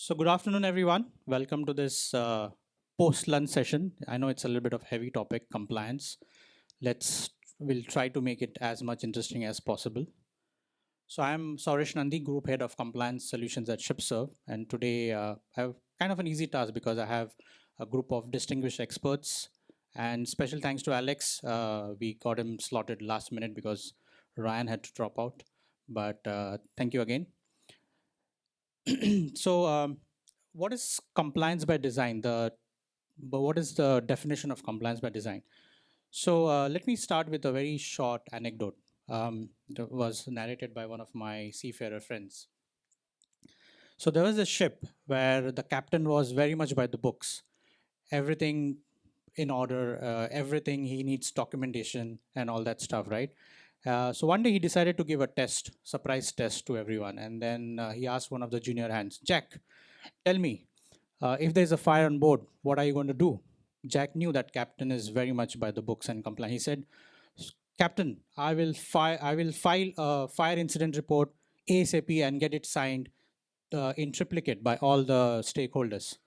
So good afternoon, everyone. Welcome to this post-lunch session. I know it's a little bit of heavy topic, compliance. We'll try to make it as much interesting as possible. So I'm Saurish Nandi, Group Head of Compliance Solutions at ShipServe. And today I have kind of an easy task because I have a group of distinguished experts. And special thanks to Alex. We got him slotted last minute because Ryan had to drop out. But thank you again. So what is compliance by design? But what is the definition of compliance by design? So let me start with a very short anecdote that was narrated by one of my seafarer friends. So there was a ship where the captain was very much by the books, everything in order, everything he needs documentation and all that stuff, right? So one day he decided to give a test, surprise test to everyone, and then he asked one of the junior hands, Jack, tell me, if there's a fire on board, what are you going to do? Jack knew that captain is very much by the books and compliant. He said, Captain, I will file a fire incident report ASAP and get it signed in triplicate by all the stakeholders.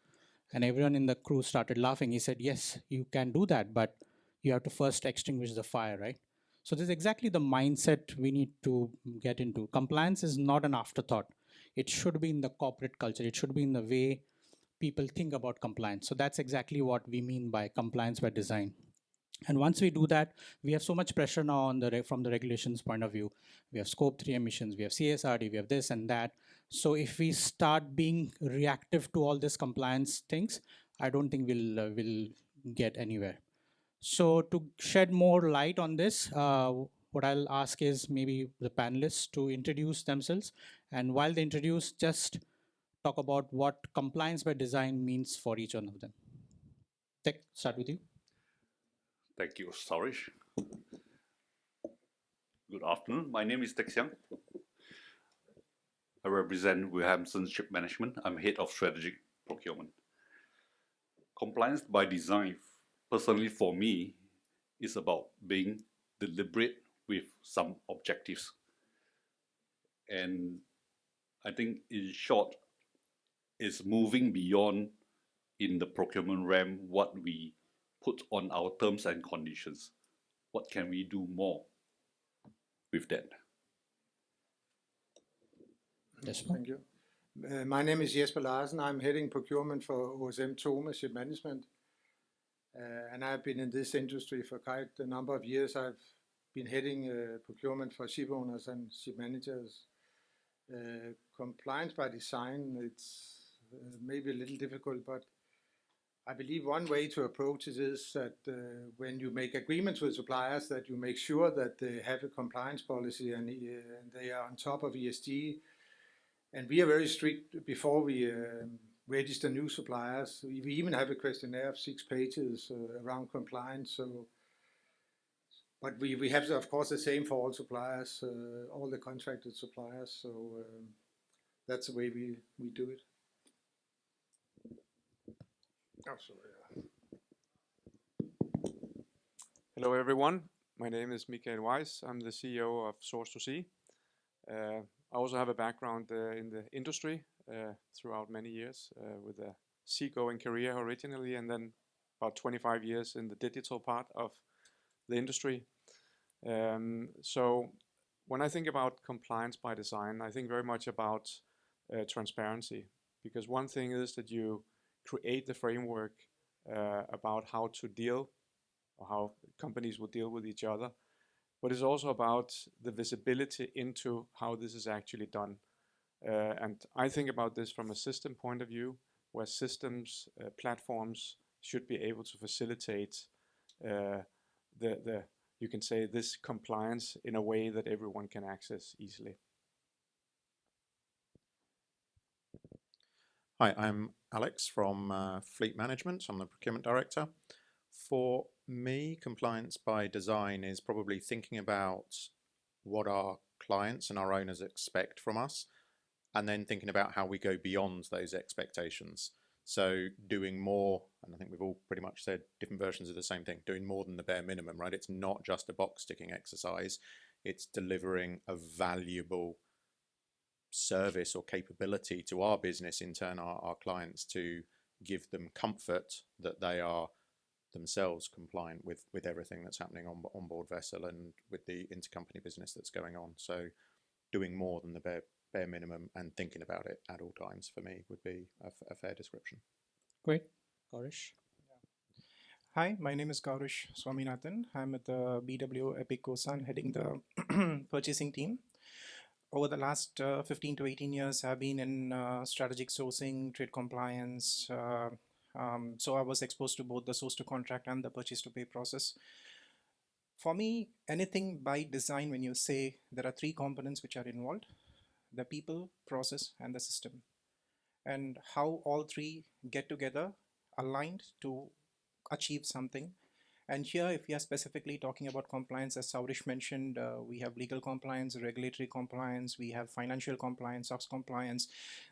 And everyone in the crew started laughing. He said, yes, you can do that, but you have to first extinguish the fire, right? So this is exactly the mindset we need to get into. Compliance is not an afterthought. It should be in the corporate culture. It should be in the way people think about compliance. So that's exactly what we mean by compliance by design. And once we do that, we have so much pressure now on from the regulations point of view. We have scope 3 emissions, we have CSRD, we have this and that. So if we start being reactive to all this compliance things, I don't think we'll get anywhere. So to shed more light on this, what I'll ask is maybe the panelists to introduce themselves. And while they introduce, just talk about what compliance by design means for each one of them. Tech, start with you. Thank you, Saurish. Good afternoon. My name is Teck Siang. I represent Williamson Ship Management. I'm head of strategic procurement. Compliance by design, personally for me, is about being deliberate with some objectives. And I think in short, it's moving beyond in the procurement realm what we put on our terms and conditions. What can we do more with that? Jesper? Thank you. My name is Jesper Larsen. I'm heading procurement for OSM Thome Ship Management. And I've been in this industry for quite a number of years. I've been heading procurement for ship owners and ship managers. Compliance by design, it's maybe a little difficult, but I believe one way to approach it is that when you make agreements with suppliers, that you make sure that they have a compliance policy and they are on top of ESG. And we are very strict before we register new suppliers. We even have a questionnaire of 6 pages around compliance. So, but we have, of course, the same for all suppliers, all the contracted suppliers. So that's the way we do it. Oh, sorry. Hello everyone, my name is Michael Weiss. I'm the CEO of Source to Sea. I also have a background in the industry throughout many years with a seagoing career originally, and then about 25 years in the digital part of the industry. So when I think about compliance by design, I think very much about transparency, because one thing is that you create the framework about how to deal or how companies will deal with each other, but it's also about the visibility into how this is actually done. And I think about this from a system point of view, where systems, platforms should be able to facilitate you can say, this compliance in a way that everyone can access easily. Hi, I'm Alex from Fleet Management. I'm the Procurement Director. For me, compliance by design is probably thinking about what our clients and our owners expect from us, and then thinking about how we go beyond those expectations. So doing more, and I think we've all pretty much said different versions of the same thing, doing more than the bare minimum, right? It's not just a box ticking exercise. It's delivering a valuable service or capability to our business in turn, our clients, to give them comfort that they are themselves compliant with everything that's happening on board vessel and with the intercompany business that's going on. So doing more than the bare minimum and thinking about it at all times, for me, would be a fair description. Great. Gaurish? Hi, my name is Gaurish Swaminathan. I'm at the BW Epic Kosan heading the purchasing team. Over the last 15 to 18 years, I've been in strategic sourcing, trade compliance. So I was exposed to both the source to contract and the purchase to pay process. For me, anything by design, when you say there are three components which are involved, the people, process, and the system, and how all three get together, aligned to achieve something. And here, if we are specifically talking about compliance, as Saurish mentioned, we have legal compliance, regulatory compliance, we have financial compliance, SOX compliance.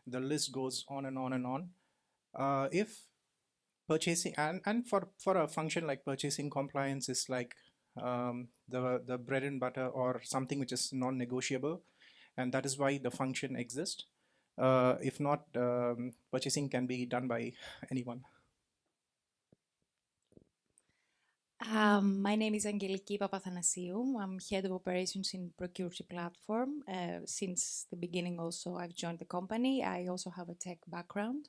The list goes on and on and on. If purchasing and for a function like purchasing, compliance is like the bread and butter or something which is non-negotiable, and that is why the function exists. If not, purchasing can be done by anyone. My name is Angeliki Papathanasiou. I'm head of operations in Procurement platform. Since the beginning also, I've joined the company. I also have a tech background.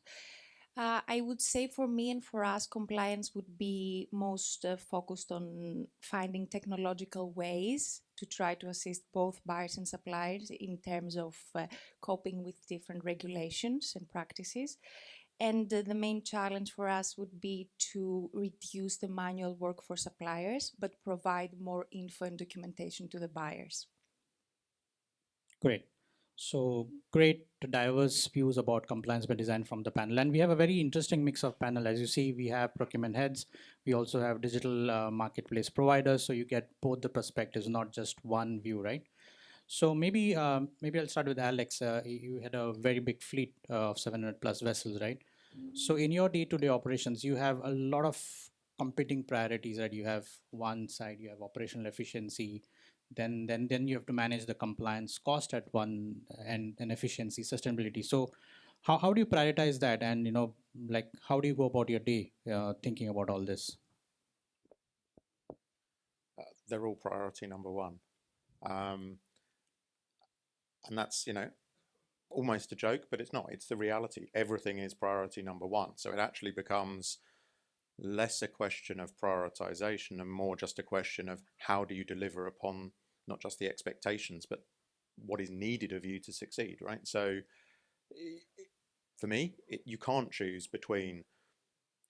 I would say for me and for us, compliance would be most focused on finding technological ways to try to assist both buyers and suppliers in terms of coping with different regulations and practices. And the main challenge for us would be to reduce the manual work for suppliers, but provide more info and documentation to the buyers. Great. So great diverse views about compliance by design from the panel. And we have a very interesting mix of panel. As you see, we have procurement heads. We also have digital marketplace providers. So you get both the perspectives, not just one view, right? So maybe I'll start with Alex. You had a very big fleet of 700 plus vessels, right? So in your day-to-day operations, you have a lot of competing priorities, right? You have one side, you have operational efficiency, then you have to manage the compliance cost at one and efficiency, sustainability. So how do you prioritize that? And like how do you go about your day thinking about all this? They're all priority number one. And that's, almost a joke, but it's not. It's the reality. Everything is priority number one. So it actually becomes less a question of prioritization and more just a question of how do you deliver upon not just the expectations, but what is needed of you to succeed, right? So for me, you can't choose between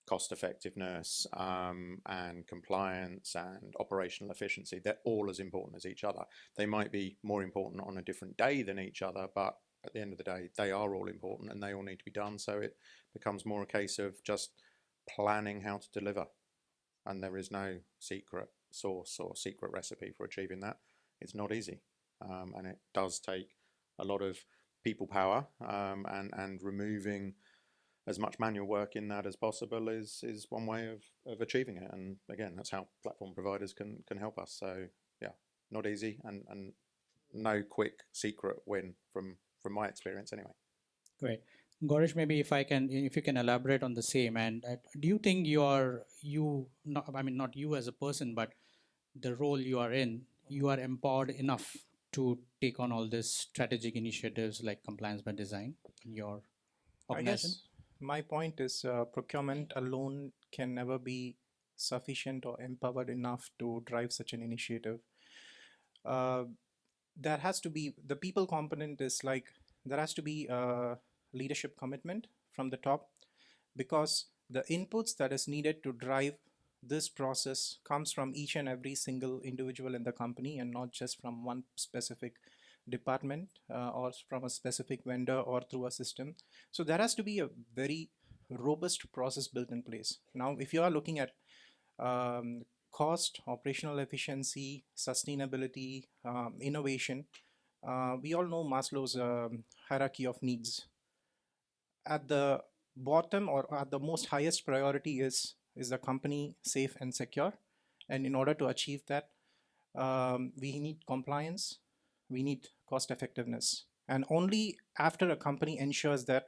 cost effectiveness and compliance and operational efficiency. They're all as important as each other. They might be more important on a different day than each other, but at the end of the day, they are all important and they all need to be done. So it becomes more a case of just planning how to deliver. And there is no secret sauce or secret recipe for achieving that. It's not easy. And it does take a lot of people power and removing as much manual work in that as possible is one way of achieving it. And again, that's how platform providers can help us. So yeah, not easy and no quick secret win from my experience anyway. Great. Gorish, maybe if you can elaborate on the same, and do you think not you as a person, but the role you are in, you are empowered enough to take on all these strategic initiatives like compliance by design in your organization? I guess my point is procurement alone can never be sufficient or empowered enough to drive such an initiative. There has to be, the people component is like, there has to be a leadership commitment from the top, because the inputs that is needed to drive this process comes from each and every single individual in the company and not just from one specific department or from a specific vendor or through a system. So there has to be a very robust process built in place. Now, if you are looking at cost, operational efficiency, sustainability, innovation, we all know Maslow's hierarchy of needs. At the bottom or at the most highest priority is the company safe and secure. And in order to achieve that, we need compliance, we need cost effectiveness. And only after a company ensures that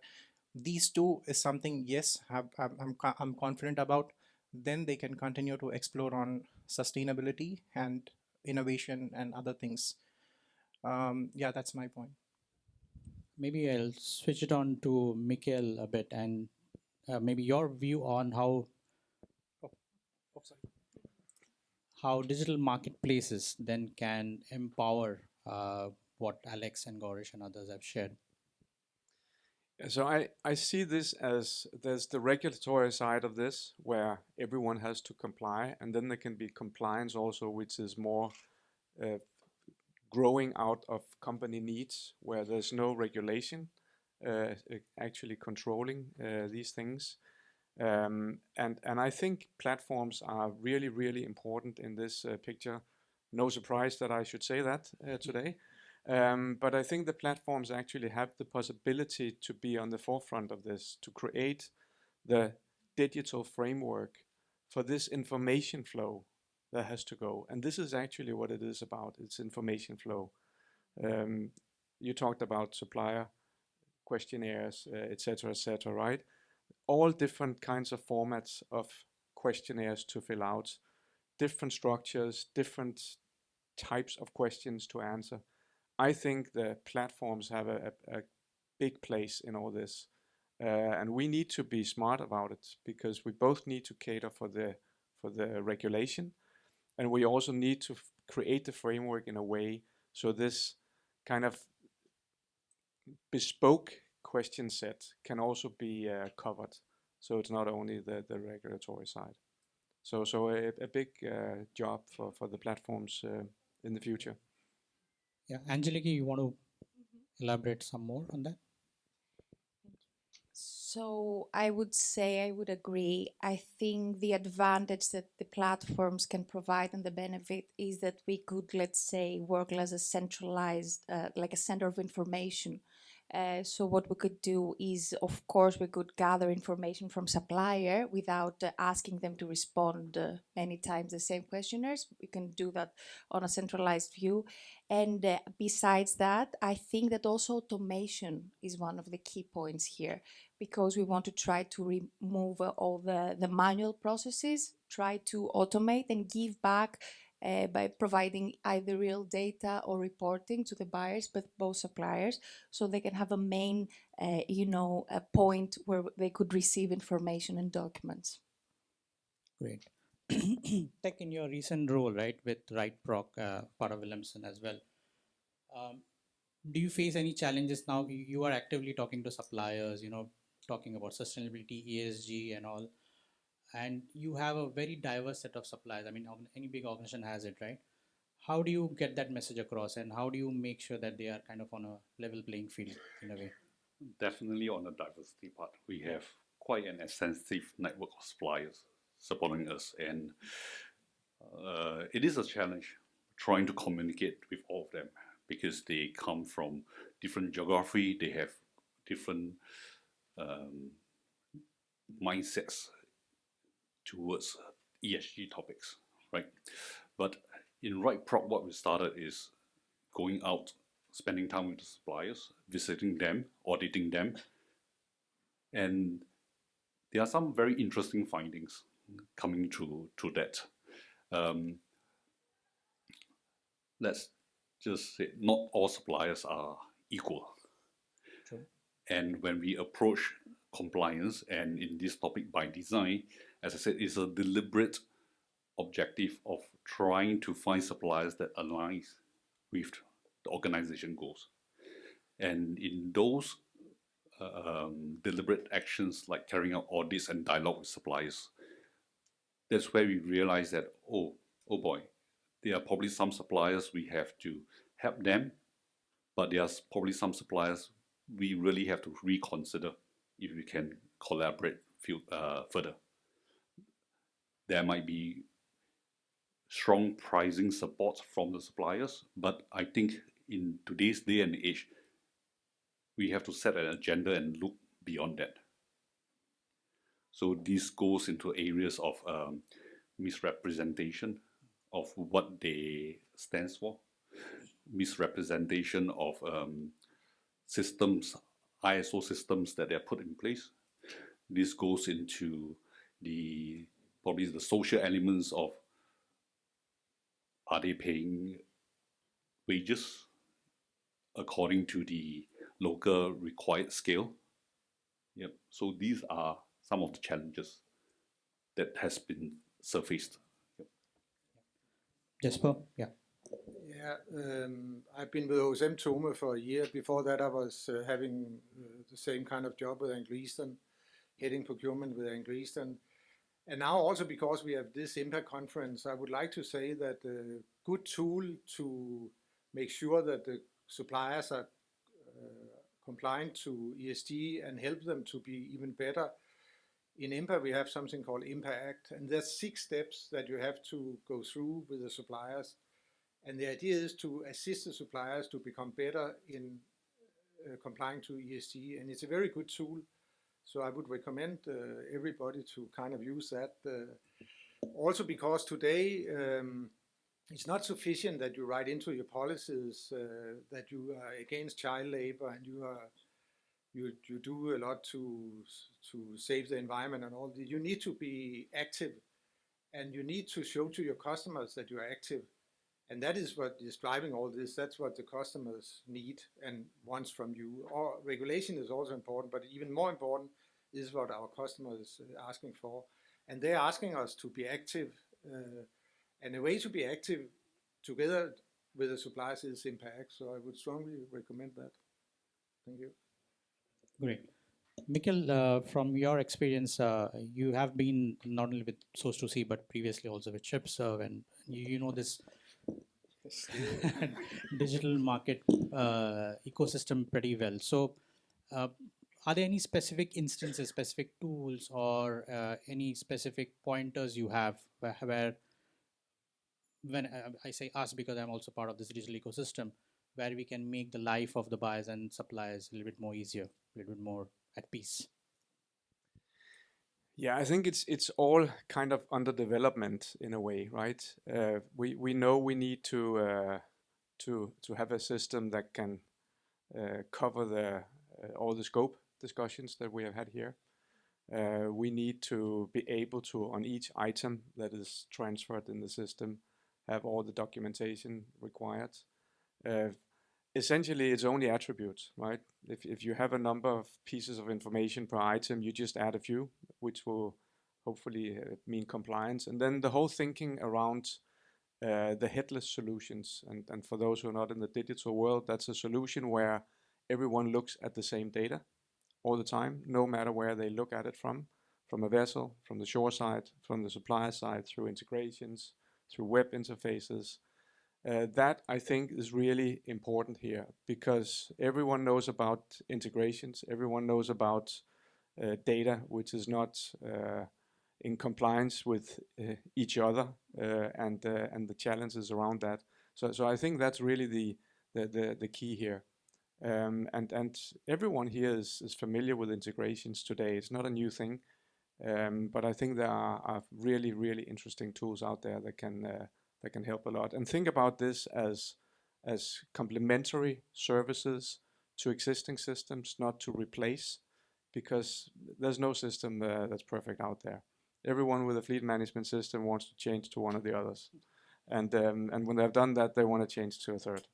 these two is something, yes, I'm confident about, then they can continue to explore on sustainability and innovation and other things. Yeah, that's my point. Maybe I'll switch it on to Mikhail a bit, and maybe your view on Oh, sorry. how digital marketplaces then can empower what Alex and Gaurish and others have shared. So I see this as there's the regulatory side of this where everyone has to comply, and then there can be compliance also, which is more uh, growing out of company needs where there's no regulation actually controlling these things. And I think platforms are really, really important in this picture. No surprise that I should say that today. But I think the platforms actually have the possibility to be on the forefront of this, to create the digital framework for this information flow that has to go. And this is actually what it is about. It's information flow. You talked about supplier questionnaires, etc., etc., right? All different kinds of formats of questionnaires to fill out, different structures, different types of questions to answer. I think the platforms have a big place in all this. And we need to be smart about it because we both need to cater for the regulation, and we also need to create the framework in a way so this kind of bespoke question set can also be covered. So it's not only the regulatory side. So a big job for the platforms in the future. Yeah, Angeliki, you want to elaborate some more on that? So I would say I would agree. I think the advantage that the platforms can provide and the benefit is that we could, let's say, work as a centralized, like a center of information. So what we could do is, of course, we could gather information from supplier without asking them to respond many times the same questionnaires. We can do that on a centralized view. And besides that, I think that also automation is one of the key points here, because we want to try to remove all the manual processes, try to automate and give back by providing either real data or reporting to the buyers, but both suppliers, so they can have a main, a point where they could receive information and documents. Great. Tech, in your recent role, right, with Right Proc, part of Williamson as well, do you face any challenges now? You are actively talking to suppliers, talking about sustainability, ESG, and all, and you have a very diverse set of suppliers. I mean, any big organization has it, right? How do you get that message across, and how do you make sure that they are kind of on a level playing field in a way? Definitely on the diversity part, we have quite an extensive network of suppliers supporting us, and it is a challenge trying to communicate with all of them because they come from different geography, they have different mindsets towards ESG topics, right? But in Right Prop, what we started is going out, spending time with the suppliers, visiting them, auditing them, and there are some very interesting findings coming through that. Let's just say not all suppliers are equal. True. And when we approach compliance, and in this topic by design, as I said, it's a deliberate objective of trying to find suppliers that aligns with the organization goals. And in those deliberate actions like carrying out audits and dialogue with suppliers, that's where we realize that, oh boy, there are probably some suppliers we have to help them, but there's probably some suppliers we really have to reconsider if we can collaborate further. There might be strong pricing support from the suppliers, but I think in today's day and age, we have to set an agenda and look beyond that. So this goes into areas of misrepresentation of what they stands for, misrepresentation of systems, ISO systems that are put in place. This goes into probably the social elements of, are they paying wages according to the local required scale? Yep. So these are some of the challenges that has been surfaced. Yep. Jesper, yeah. Yeah, I've been with OSM Tome for a year. Before that, I was having the same kind of job with Anglo Eastern, heading procurement with Anglo Eastern. And now also because we have this IMPA conference, I would like to say that a good tool to make sure that the suppliers are compliant to ESG and help them to be even better. In IMPA, we have something called IMPA Act, and there's 6 steps that you have to go through with the suppliers. And the idea is to assist the suppliers to become better in complying to ESG, and it's a very good tool. So I would recommend everybody to kind of use that. Also because today it's not sufficient that you write into your policies that you are against child labor and you do a lot to save the environment and all. You need to be active, and you need to show to your customers that you are active. And that is what is driving all this. That's what the customers need and wants from you. Regulation is also important, but even more important is what our customers are asking for. And they're asking us to be active. And a way to be active together with the suppliers is IMPACT. So I would strongly recommend that. Thank you. Great. Mikkel, from your experience, you have been not only with Source to See, but previously also with ShipServe, and you know this digital market ecosystem pretty well. So, are there any specific instances, specific tools, or any specific pointers you have where when I say us because I'm also part of this digital ecosystem, where we can make the life of the buyers and suppliers a little bit more easier, a little bit more at peace? Yeah, I think it's all kind of under development in a way, right? We know we need to have a system that can cover all the scope discussions that we have had here. We need to be able to, on each item that is transferred in the system, have all the documentation required. Essentially, it's only attributes, right? If you have a number of pieces of information per item, you just add a few, which will hopefully mean compliance. And then the whole thinking around the headless solutions. And for those who are not in the digital world, that's a solution where everyone looks at the same data all the time, no matter where they look at it from a vessel, from the shore side, from the supplier side, through integrations, through web interfaces. That I think is really important here because everyone knows about integrations, everyone knows about data which is not in compliance with each other and the challenges around that. So I think that's really the key here. And everyone here is familiar with integrations today. It's not a new thing, but I think there are really, really interesting tools out there that can help a lot. And think about this as complementary services to existing systems, not to replace, because there's no system that's perfect out there. Everyone with a fleet management system wants to change to one of the others, and when they've done that, they want to change to a third.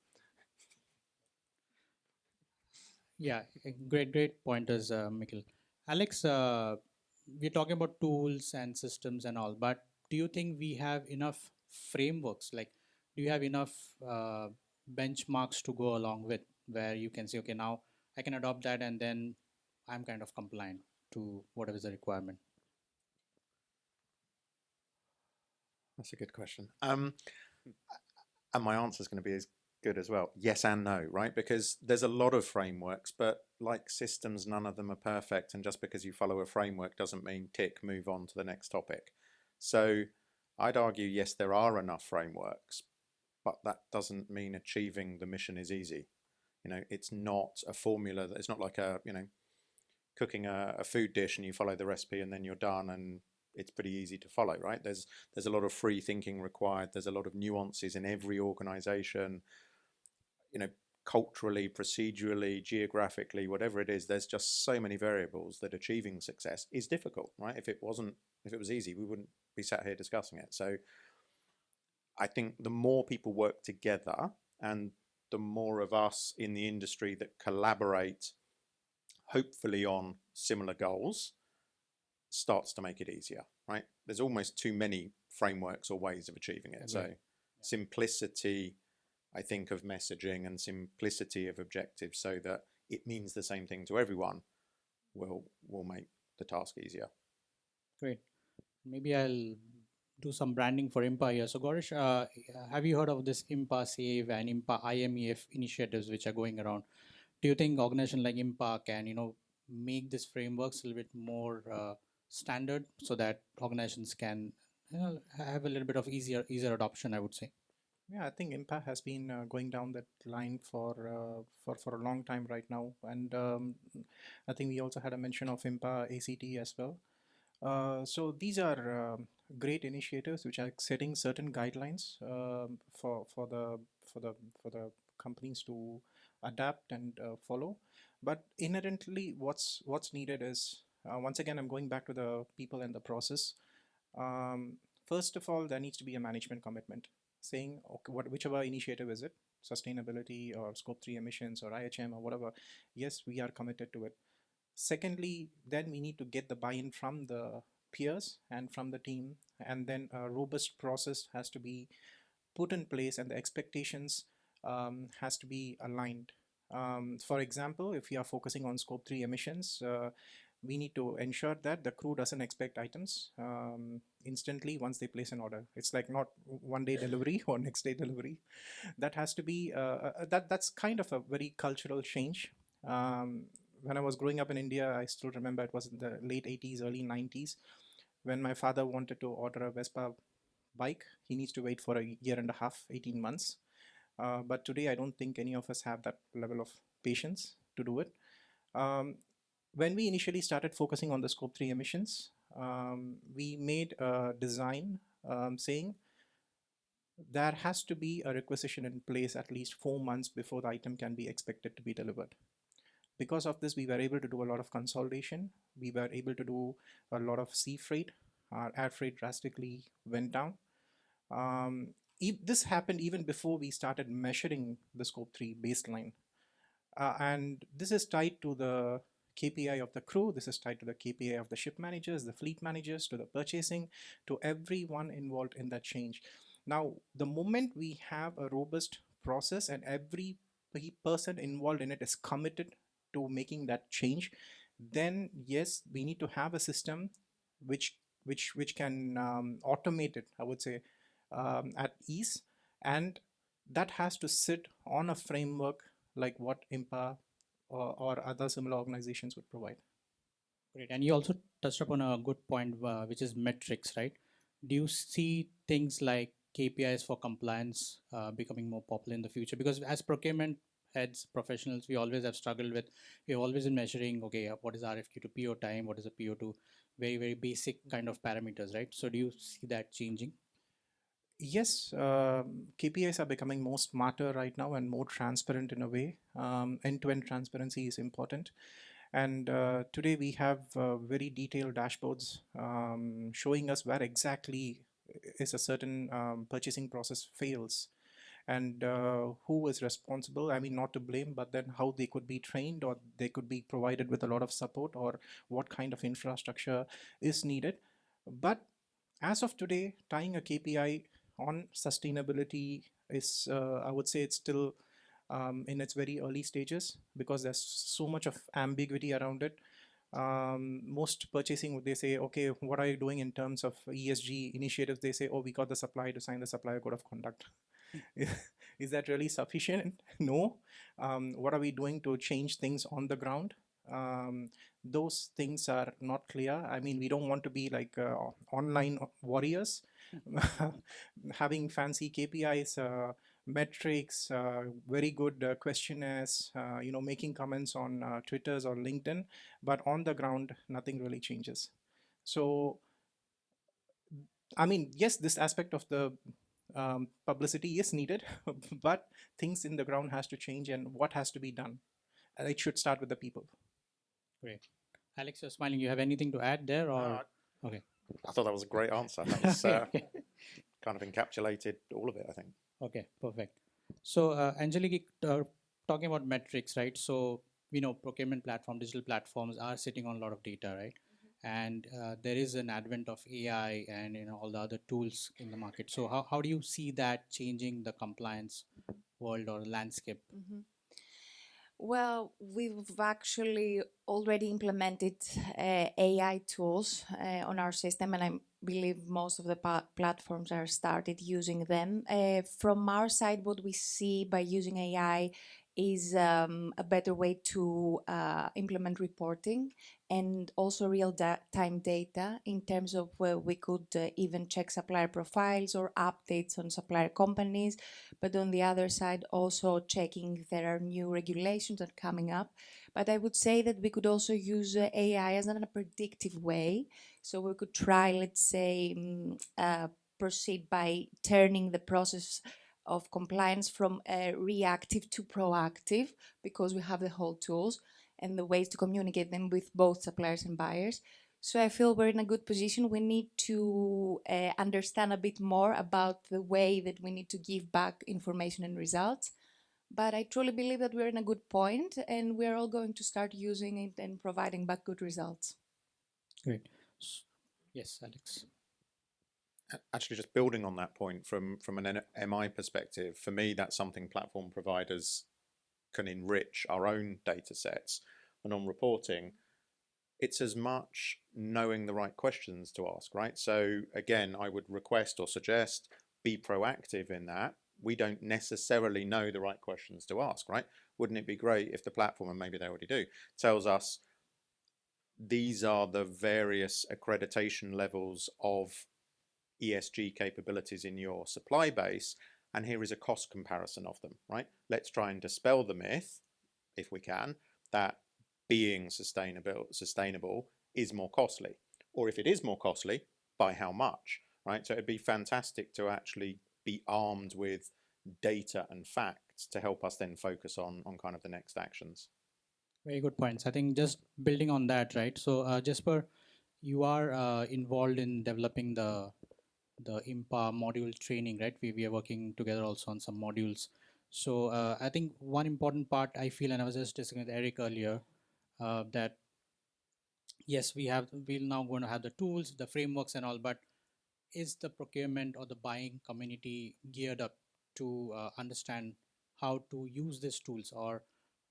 Yeah, great pointers, Mikkel. Alex, we're talking about tools and systems and all, but do you think we have enough frameworks? Like, do you have enough benchmarks to go along with where you can say, okay, now I can adopt that and then I'm kind of compliant to whatever is the requirement? That's a good question. And my answer is going to be as good as well. Yes and no, right? Because there's a lot of frameworks, but like systems, none of them are perfect. And just because you follow a framework doesn't mean tick, move on to the next topic. So I'd argue, yes, there are enough frameworks, but that doesn't mean achieving the mission is easy. You know, it's not a formula. It's not like cooking a food dish and you follow the recipe and then you're done and it's pretty easy to follow, right? There's a lot of free thinking required. There's a lot of nuances in every organization. You know, culturally, procedurally, geographically, whatever it is, there's just so many variables that achieving success is difficult, right? If it was easy, we wouldn't be sat here discussing it. So I think the more people work together and the more of us in the industry that collaborate, hopefully on similar goals, starts to make it easier, right? There's almost too many frameworks or ways of achieving it. So simplicity, I think, of messaging and simplicity of objectives so that it means the same thing to everyone will make the task easier. Great. Maybe I'll do some branding for IMPA here. So Gorish, have you heard of this IMPA Save and IMPA IMEF initiatives which are going around? Do you think organization like IMPA can, make this frameworks a little bit more standard so that organizations can, have a little bit of easier adoption, I would say? Yeah, I think IMPA has been going down that line for a long time right now, and I think we also had a mention of IMPA ACT as well. So these are great initiatives which are setting certain guidelines for the companies to adapt and follow. But inherently, what's needed is once again, I'm going back to the people and the process. Um, First of all, there needs to be a management commitment saying, okay, whichever initiative is it, sustainability or scope 3 emissions or IHM or whatever, yes, we are committed to it. Secondly, then we need to get the buy-in from the peers and from the team, and then a robust process has to be put in place and the expectations has to be aligned. For example, if we are focusing on scope 3 emissions, we need to ensure that the crew doesn't expect items instantly once they place an order. It's like not one day delivery or next day delivery. That has to be, that's kind of a very cultural change. When I was growing up in India, I still remember it was in the late 80s, early 90s, when my father wanted to order a Vespa bike. He needs to wait for a year and a half, 18 months. But today, I don't think any of us have that level of patience to do it. When we initially started focusing on the scope 3 emissions, we made a design saying there has to be a requisition in place at least 4 months before the item can be expected to be delivered. Because of this, we were able to do a lot of consolidation. We were able to do a lot of sea freight. Our air freight drastically went down. This happened even before we started measuring the scope 3 baseline. And this is tied to the KPI of the crew. This is tied to the KPI of the ship managers, the fleet managers, to the purchasing, to everyone involved in that change. Now, the moment we have a robust process and every person involved in it is committed to making that change, then yes, we need to have a system which can automate it, I would say, at ease, and that has to sit on a framework like what IMPA or other similar organizations would provide. Great. And you also touched upon a good point, which is metrics, right? Do you see things like KPIs for compliance becoming more popular in the future? Because as procurement heads, professionals, we always have struggled with, we've always been measuring, okay, what is RFQ to PO time? What is a PO to very, very basic kind of parameters, right? So do you see that changing? Yes, KPIs are becoming more smarter right now and more transparent in a way. End-to-end transparency is important. And today we have very detailed dashboards showing us where exactly is a certain purchasing process fails and who is responsible. I mean, not to blame, but then how they could be trained or they could be provided with a lot of support or what kind of infrastructure is needed. But as of today, tying a KPI on sustainability is, I would say, it's still in its very early stages because there's so much of ambiguity around it. Most purchasing, they say, okay, what are you doing in terms of ESG initiatives? They say, oh, we got the supplier to sign the supplier code of conduct. Is that really sufficient? No. What are we doing to change things on the ground? Those things are not clear. I mean, we don't want to be like online warriors, having fancy KPIs, metrics, very good questionnaires, making comments on Twitters or LinkedIn, but on the ground, nothing really changes. So, I mean, yes, this aspect of the Publicity is needed, but things in the ground has to change, and what has to be done. It should start with the people. Great. Alex, you're smiling. You have anything to add there, or okay? I thought that was a great answer. That was kind of encapsulated all of it, I think. Okay, perfect. So, Angelique, talking about metrics, right? So, we know procurement platform, digital platforms are sitting on a lot of data, right? And there is an advent of AI and all the other tools in the market. So, how do you see that changing the compliance world or landscape? Well, we've actually already implemented AI tools on our system, and I believe most of the platforms are started using them. From our side, what we see by using AI is a better way to implement reporting and also real-time data in terms of where we could even check supplier profiles or updates on supplier companies, but on the other side also checking if there are new regulations that are coming up. But I would say that we could also use AI as in a predictive way. So we could try, let's say, proceed by turning the process of compliance from reactive to proactive, because we have the whole tools and the ways to communicate them with both suppliers and buyers. So I feel we're in a good position. We need to understand a bit more about the way that we need to give back information and results. But I truly believe that we're in a good point, and we're all going to start using it and providing back good results. Great. Yes, Alex. Actually, just building on that point from an MI perspective, for me, that's something platform providers can enrich our own data sets. And on reporting, it's as much knowing the right questions to ask, right? So again, I would request or suggest be proactive in that. We don't necessarily know the right questions to ask, right? Wouldn't it be great if the platform, and maybe they already do, tells us these are the various accreditation levels of ESG capabilities in your supply base, and here is a cost comparison of them, right? Let's try and dispel the myth, if we can, that being sustainable is more costly. Or if it is more costly, by how much, right? So it'd be fantastic to actually be armed with data and facts to help us then focus on kind of the next actions. Very good points. I think just building on that, right? So, Jesper, you are involved in developing the IMPA module training, right? We are working together also on some modules. So I think one important part I feel, and I was just discussing with Eric earlier, that yes, we're now going to have the tools, the frameworks and all, but is the procurement or the buying community geared up to understand how to use these tools? Or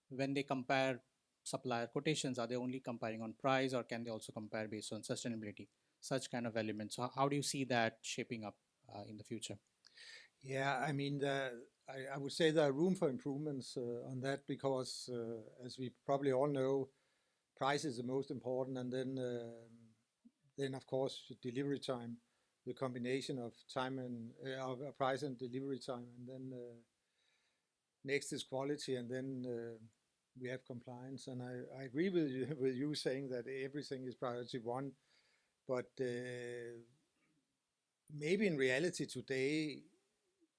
when they compare supplier quotations, are they only comparing on price, or can they also compare based on sustainability? Such kind of elements. So how do you see that shaping up in the future? Yeah, I mean, I would say there are room for improvements on that, because as we probably all know, price is the most important, and then of course delivery time, the combination of time and of price and delivery time, and then next is quality, and then we have compliance. And I agree with you saying that everything is priority one, but maybe in reality today,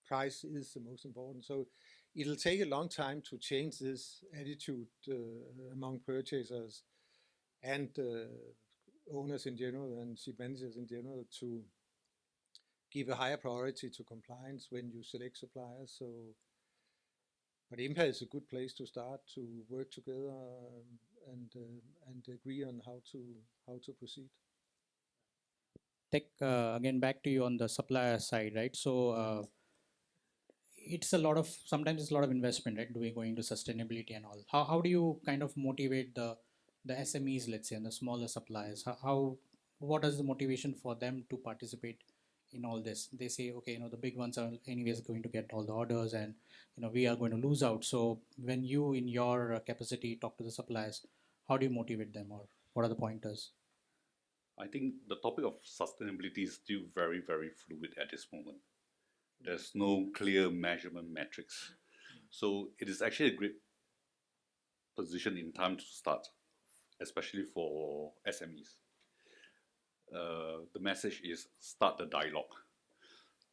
price is the most important. So it'll take a long time to change this attitude among purchasers and owners in general and ship managers in general to give a higher priority to compliance when you select suppliers. So, but IMPA is a good place to start to work together and agree on how to proceed. Tech, again, back to you on the supplier side, right? So it's a lot of, sometimes it's a lot of investment, right? Going to sustainability and all. How do you kind of motivate the SMEs, let's say, and the smaller suppliers? What is the motivation for them to participate in all this? They say, okay, the big ones are anyways going to get all the orders, and we are going to lose out. So when you, in your capacity, talk to the suppliers, how do you motivate them, or what are the pointers? I think the topic of sustainability is still very, very fluid at this moment. There's no clear measurement metrics. So it is actually a great position in time to start, especially for SMEs. The message is start the dialogue.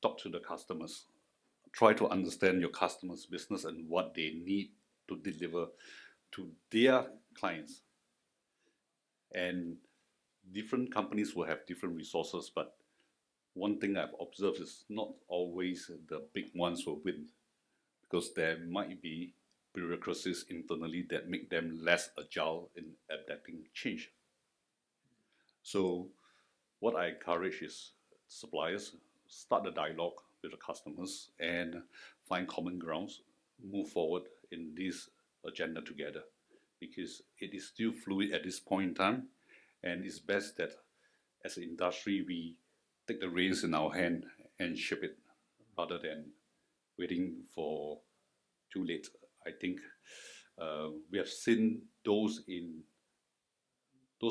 talk to the customers. Try to understand your customers' business and what they need to deliver to their clients. And different companies will have different resources, but one thing I've observed is not always the big ones will win, because there might be bureaucracies internally that make them less agile in adapting change. So what I encourage is suppliers start the dialogue with the customers and find common grounds, move forward in this agenda together, because it is still fluid at this point in time, and it's best that as an industry we take the reins in our hand and shape it rather than waiting for too late. I think we have seen those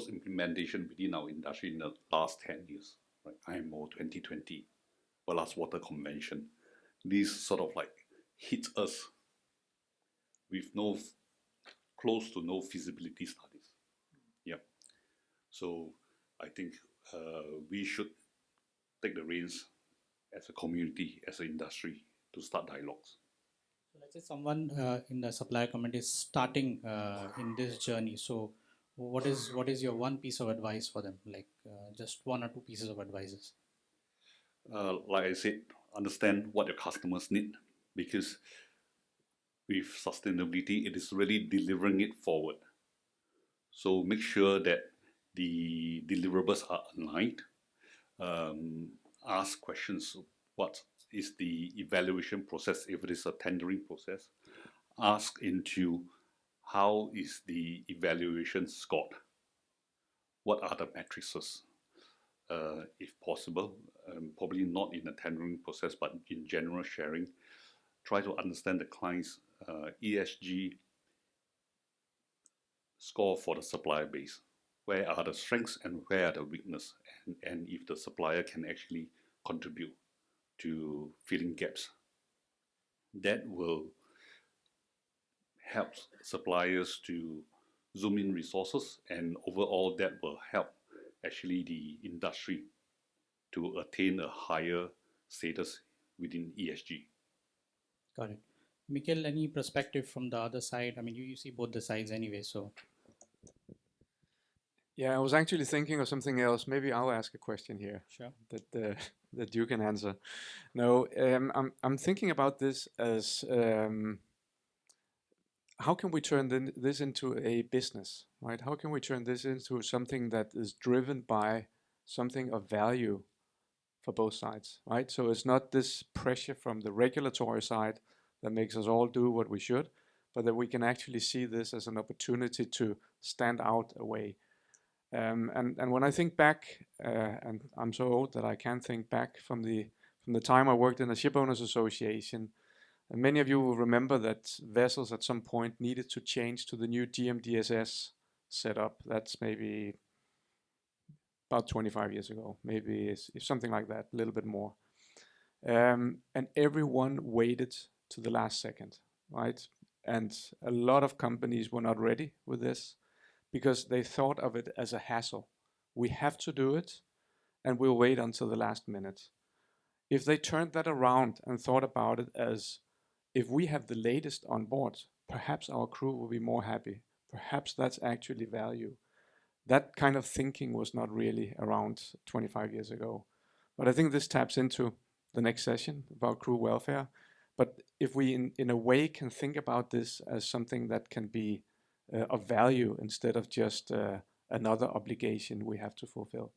implementation within our industry in the last 10 years, right? IMO 2020, Ballast Water Convention. These sort of like hit us with close to no feasibility studies. Yeah. So I think we should take the reins as a community, as an industry, to start dialogues. So let's say someone in the supplier community is starting in this journey. So what is your one piece of advice for them? Like just one or two pieces of advices. Like I said, understand what your customers need, because with sustainability, it is really delivering it forward. So make sure that the deliverables are aligned. Ask questions. What is the evaluation process if it is a tendering process? Ask into how is the evaluation scored? What are the matrices? If possible, probably not in the tendering process, but in general sharing, try to understand the client's ESG score for the supplier base. Where are the strengths and where are the weaknesses, and if the supplier can actually contribute to filling gaps. That will help suppliers to zoom in resources, and overall that will help actually the industry to attain a higher status within ESG. Got it. Mikhail, any perspective from the other side? I mean, you see both the sides anyway, so. Yeah, I was actually thinking of something else. Maybe I'll ask a question here. Sure. That you can answer. No, I'm thinking about this as how can we turn this into a business, right? How can we turn this into something that is driven by something of value for both sides, right? So it's not this pressure from the regulatory side that makes us all do what we should, but that we can actually see this as an opportunity to stand out a way. And when I think back, and I'm so old that I can think back from the time I worked in the Ship Owners Association, and many of you will remember that vessels at some point needed to change to the new GMDSS setup. That's maybe about 25 years ago, maybe it's something like that, a little bit more. And everyone waited to the last second, right? And a lot of companies were not ready with this because they thought of it as a hassle. We have to do it, and we'll wait until the last minute. If they turned that around and thought about it as, if we have the latest on board, perhaps our crew will be more happy. Perhaps that's actually value. That kind of thinking was not really around 25 years ago. But I think this taps into the next session about crew welfare. But if we in a way can think about this as something that can be of value instead of just another obligation we have to fulfill.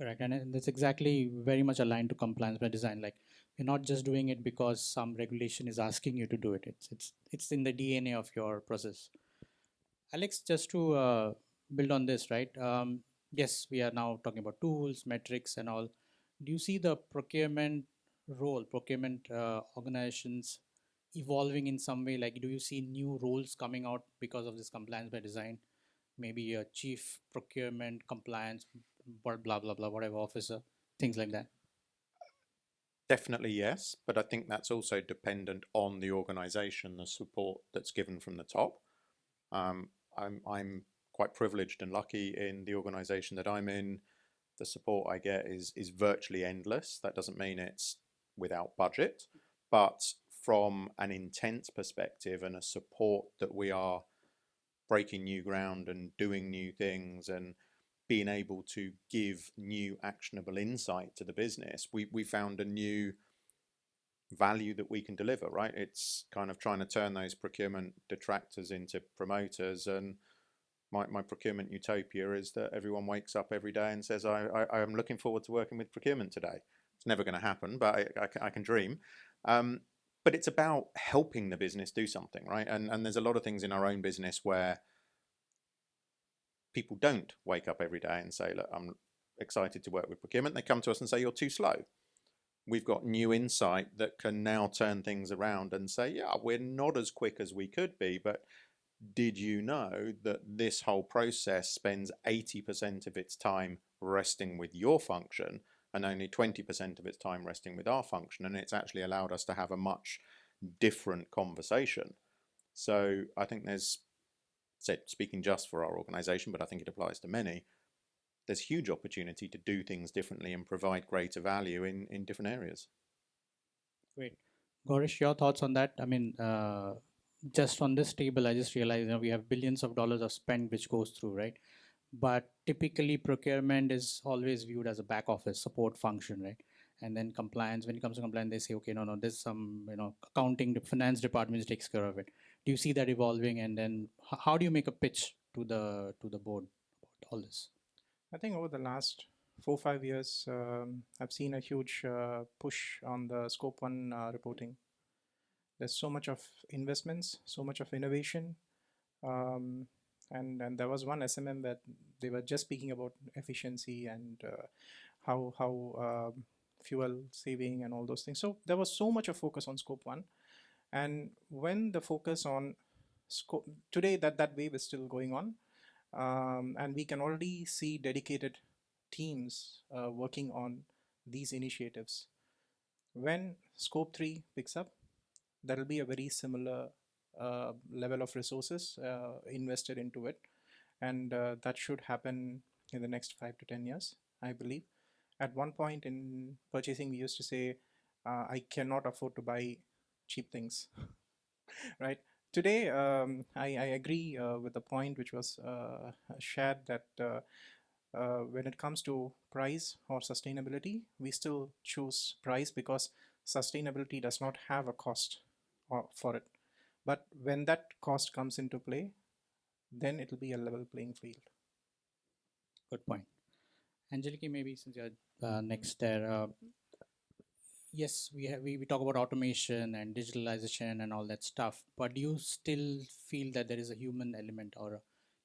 Correct, and that's exactly very much aligned to compliance by design. Like you're not just doing it because some regulation is asking you to do it. It's in the DNA of your process. Alex, just to build on this, right? Yes, we are now talking about tools, metrics, and all. Do you see the procurement role, procurement organizations evolving in some way? Like, do you see new roles coming out because of this compliance by design? Maybe a chief procurement compliance, blah blah blah, whatever officer, things like that. Definitely yes, but I think that's also dependent on the organization, the support that's given from the top. I'm quite privileged and lucky in the organization that I'm in. The support I get is virtually endless. That doesn't mean it's without budget, but from an intent perspective and a support that we are breaking new ground and doing new things and being able to give new actionable insight to the business, we found a new value that we can deliver, right? It's kind of trying to turn those procurement detractors into promoters. And my procurement utopia is that everyone wakes up every day and says, I'm looking forward to working with procurement today. It's never going to happen, but I can dream. But it's about helping the business do something, right? And there's a lot of things in our own business where people don't wake up every day and say, look, I'm excited to work with procurement. They come to us and say, you're too slow. We've got new insight that can now turn things around and say, yeah, we're not as quick as we could be, but did you know that this whole process spends 80% of its time resting with your function and only 20% of its time resting with our function? And it's actually allowed us to have a much different conversation. So I think there's, speaking just for our organization, but I think it applies to many, there's huge opportunity to do things differently and provide greater value in different areas. Great. Gorish, your thoughts on that? I mean, just on this table, I just realized, we have billions of dollars of spend which goes through, right? But typically procurement is always viewed as a back office support function, right? And then compliance, when it comes to compliance, they say, okay, no, there's some, accounting, the finance department takes care of it. Do you see that evolving? And then how do you make a pitch to the board about all this? I think over the last 4-5 years, I've seen a huge push on the Scope 1 reporting. There's so much of investments, so much of innovation. And there was one SMM that they were just speaking about efficiency and how fuel saving and all those things. So there was so much of focus on Scope 1. And when the focus on scope, today that wave is still going on. And we can already see dedicated teams working on these initiatives. When Scope 3 picks up, there will be a very similar level of resources invested into it. And that should happen in the next 5 to 10 years, I believe. At one point in purchasing, we used to say, I cannot afford to buy cheap things, right? Today, I agree with the point which was shared that when it comes to price or sustainability, we still choose price because sustainability does not have a cost for it. But when that cost comes into play, then it will be a level playing field. Good point. Angelique, maybe since you're next there, yes, we talk about automation and digitalization and all that stuff, but do you still feel that there is a human element or a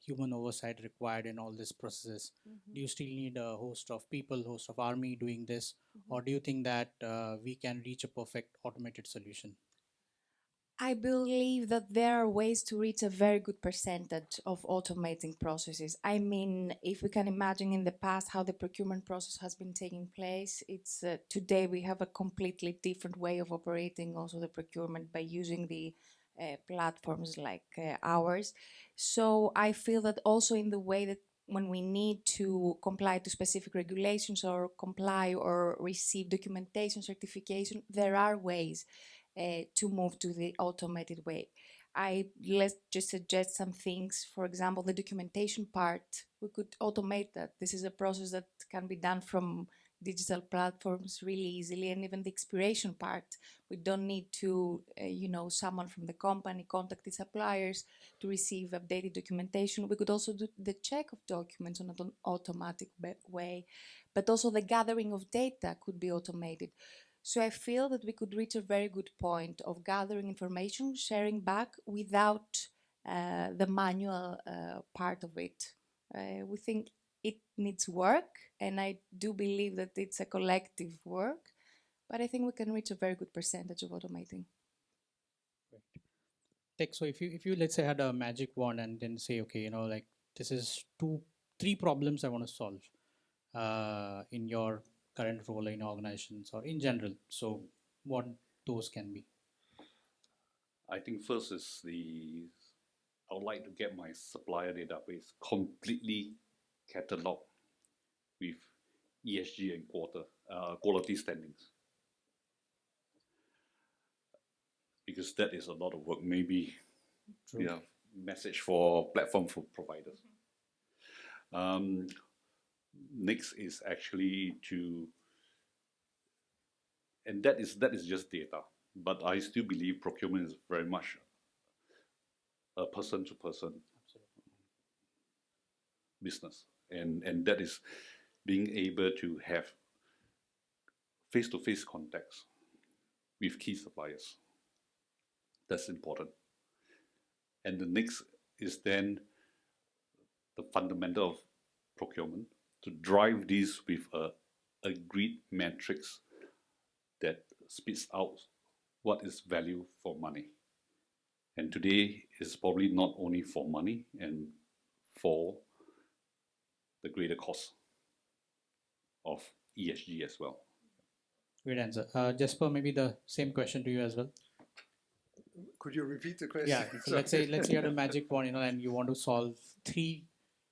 human oversight required in all these processes? Do you still need a host of people, host of army doing this, or do you think that we can reach a perfect automated solution? I believe that there are ways to reach a very good percentage of automating processes. I mean, if we can imagine in the past how the procurement process has been taking place, it's today we have a completely different way of operating also the procurement by using the platforms like ours. So I feel that also in the way that when we need to comply to specific regulations or comply or receive documentation certification, there are ways to move to the automated way. Let's just suggest some things. For example, the documentation part, we could automate that. This is a process that can be done from digital platforms really easily, and even the expiration part. We don't need to, someone from the company contact the suppliers to receive updated documentation. We could also do the check of documents on an automatic way, but also the gathering of data could be automated. So I feel that we could reach a very good point of gathering information, sharing back without the manual part of it. We think it needs work, and I do believe that it's a collective work, but I think we can reach a very good percentage of automating. Right. So if you let's say had a magic wand and then say, okay, like this is 3 problems I want to solve in your current role in organizations or in general. So what those can be? I think first is I would like to get my supplier database completely cataloged with ESG and quality standings. because that is a lot of work. Maybe True. yeah, message for platform for providers. Next is actually to, and that is just data. But I still believe procurement is very much a person to person business, and that is being able to have face to face contacts with key suppliers. That's important. And the next is then the fundamental of procurement to drive this with a agreed matrix that spits out what is value for money. And today is probably not only for money and for the greater cost of ESG as well. Great answer. Jesper, maybe the same question to you as well. Could you repeat the question? Yeah. So let's say you had a magic wand, and you want to solve 3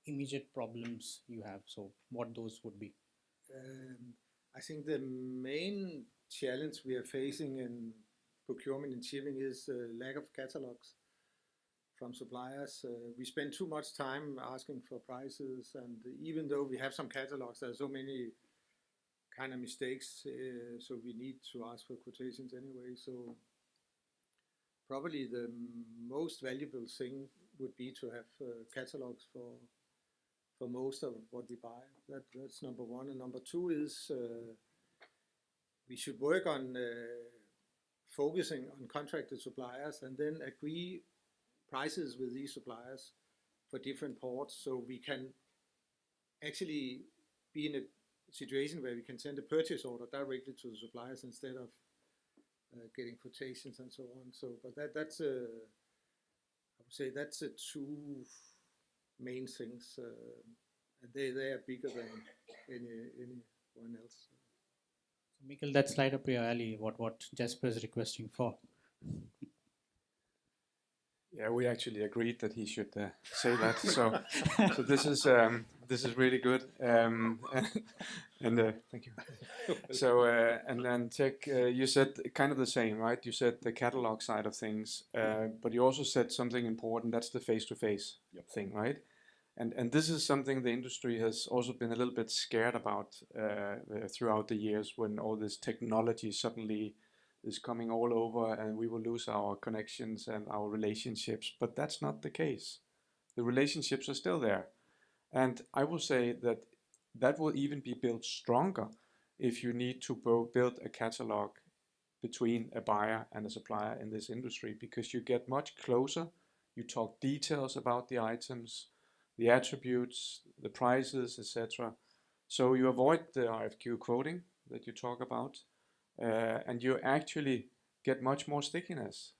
immediate problems you have. So what those would be? I think the main challenge we are facing in procurement and shipping is lack of catalogs from suppliers. We spend too much time asking for prices, and even though we have some catalogs, there are so many kind of mistakes, so we need to ask for quotations anyway. So probably the most valuable thing would be to have catalogs for most of what we buy. That's number one. And number two is we should work on focusing on contracted suppliers and then agree prices with these suppliers for different ports, so we can actually be in a situation where we can send a purchase order directly to the suppliers instead of getting quotations and so on. So, but that's I would say that's the 2 main things, and they are bigger than anyone else. Mikkel, that's right up your alley. What Jesper is requesting for. Yeah, we actually agreed that he should say that. So this is really good. And thank you. So and then Tech, you said kind of the same, right? You said the catalog side of things, but you also said something important. That's the face-to-face thing, right? And this is something the industry has also been a little bit scared about throughout the years, when all this technology suddenly is coming all over and we will lose our connections and our relationships. But that's not the case. The relationships are still there. And I will say that that will even be built stronger if you need to build a catalog between a buyer and a supplier in this industry, because you get much closer, you talk details about the items, the attributes, the prices, etc. So you avoid the RFQ quoting that you talk about, and you actually get much more stickiness,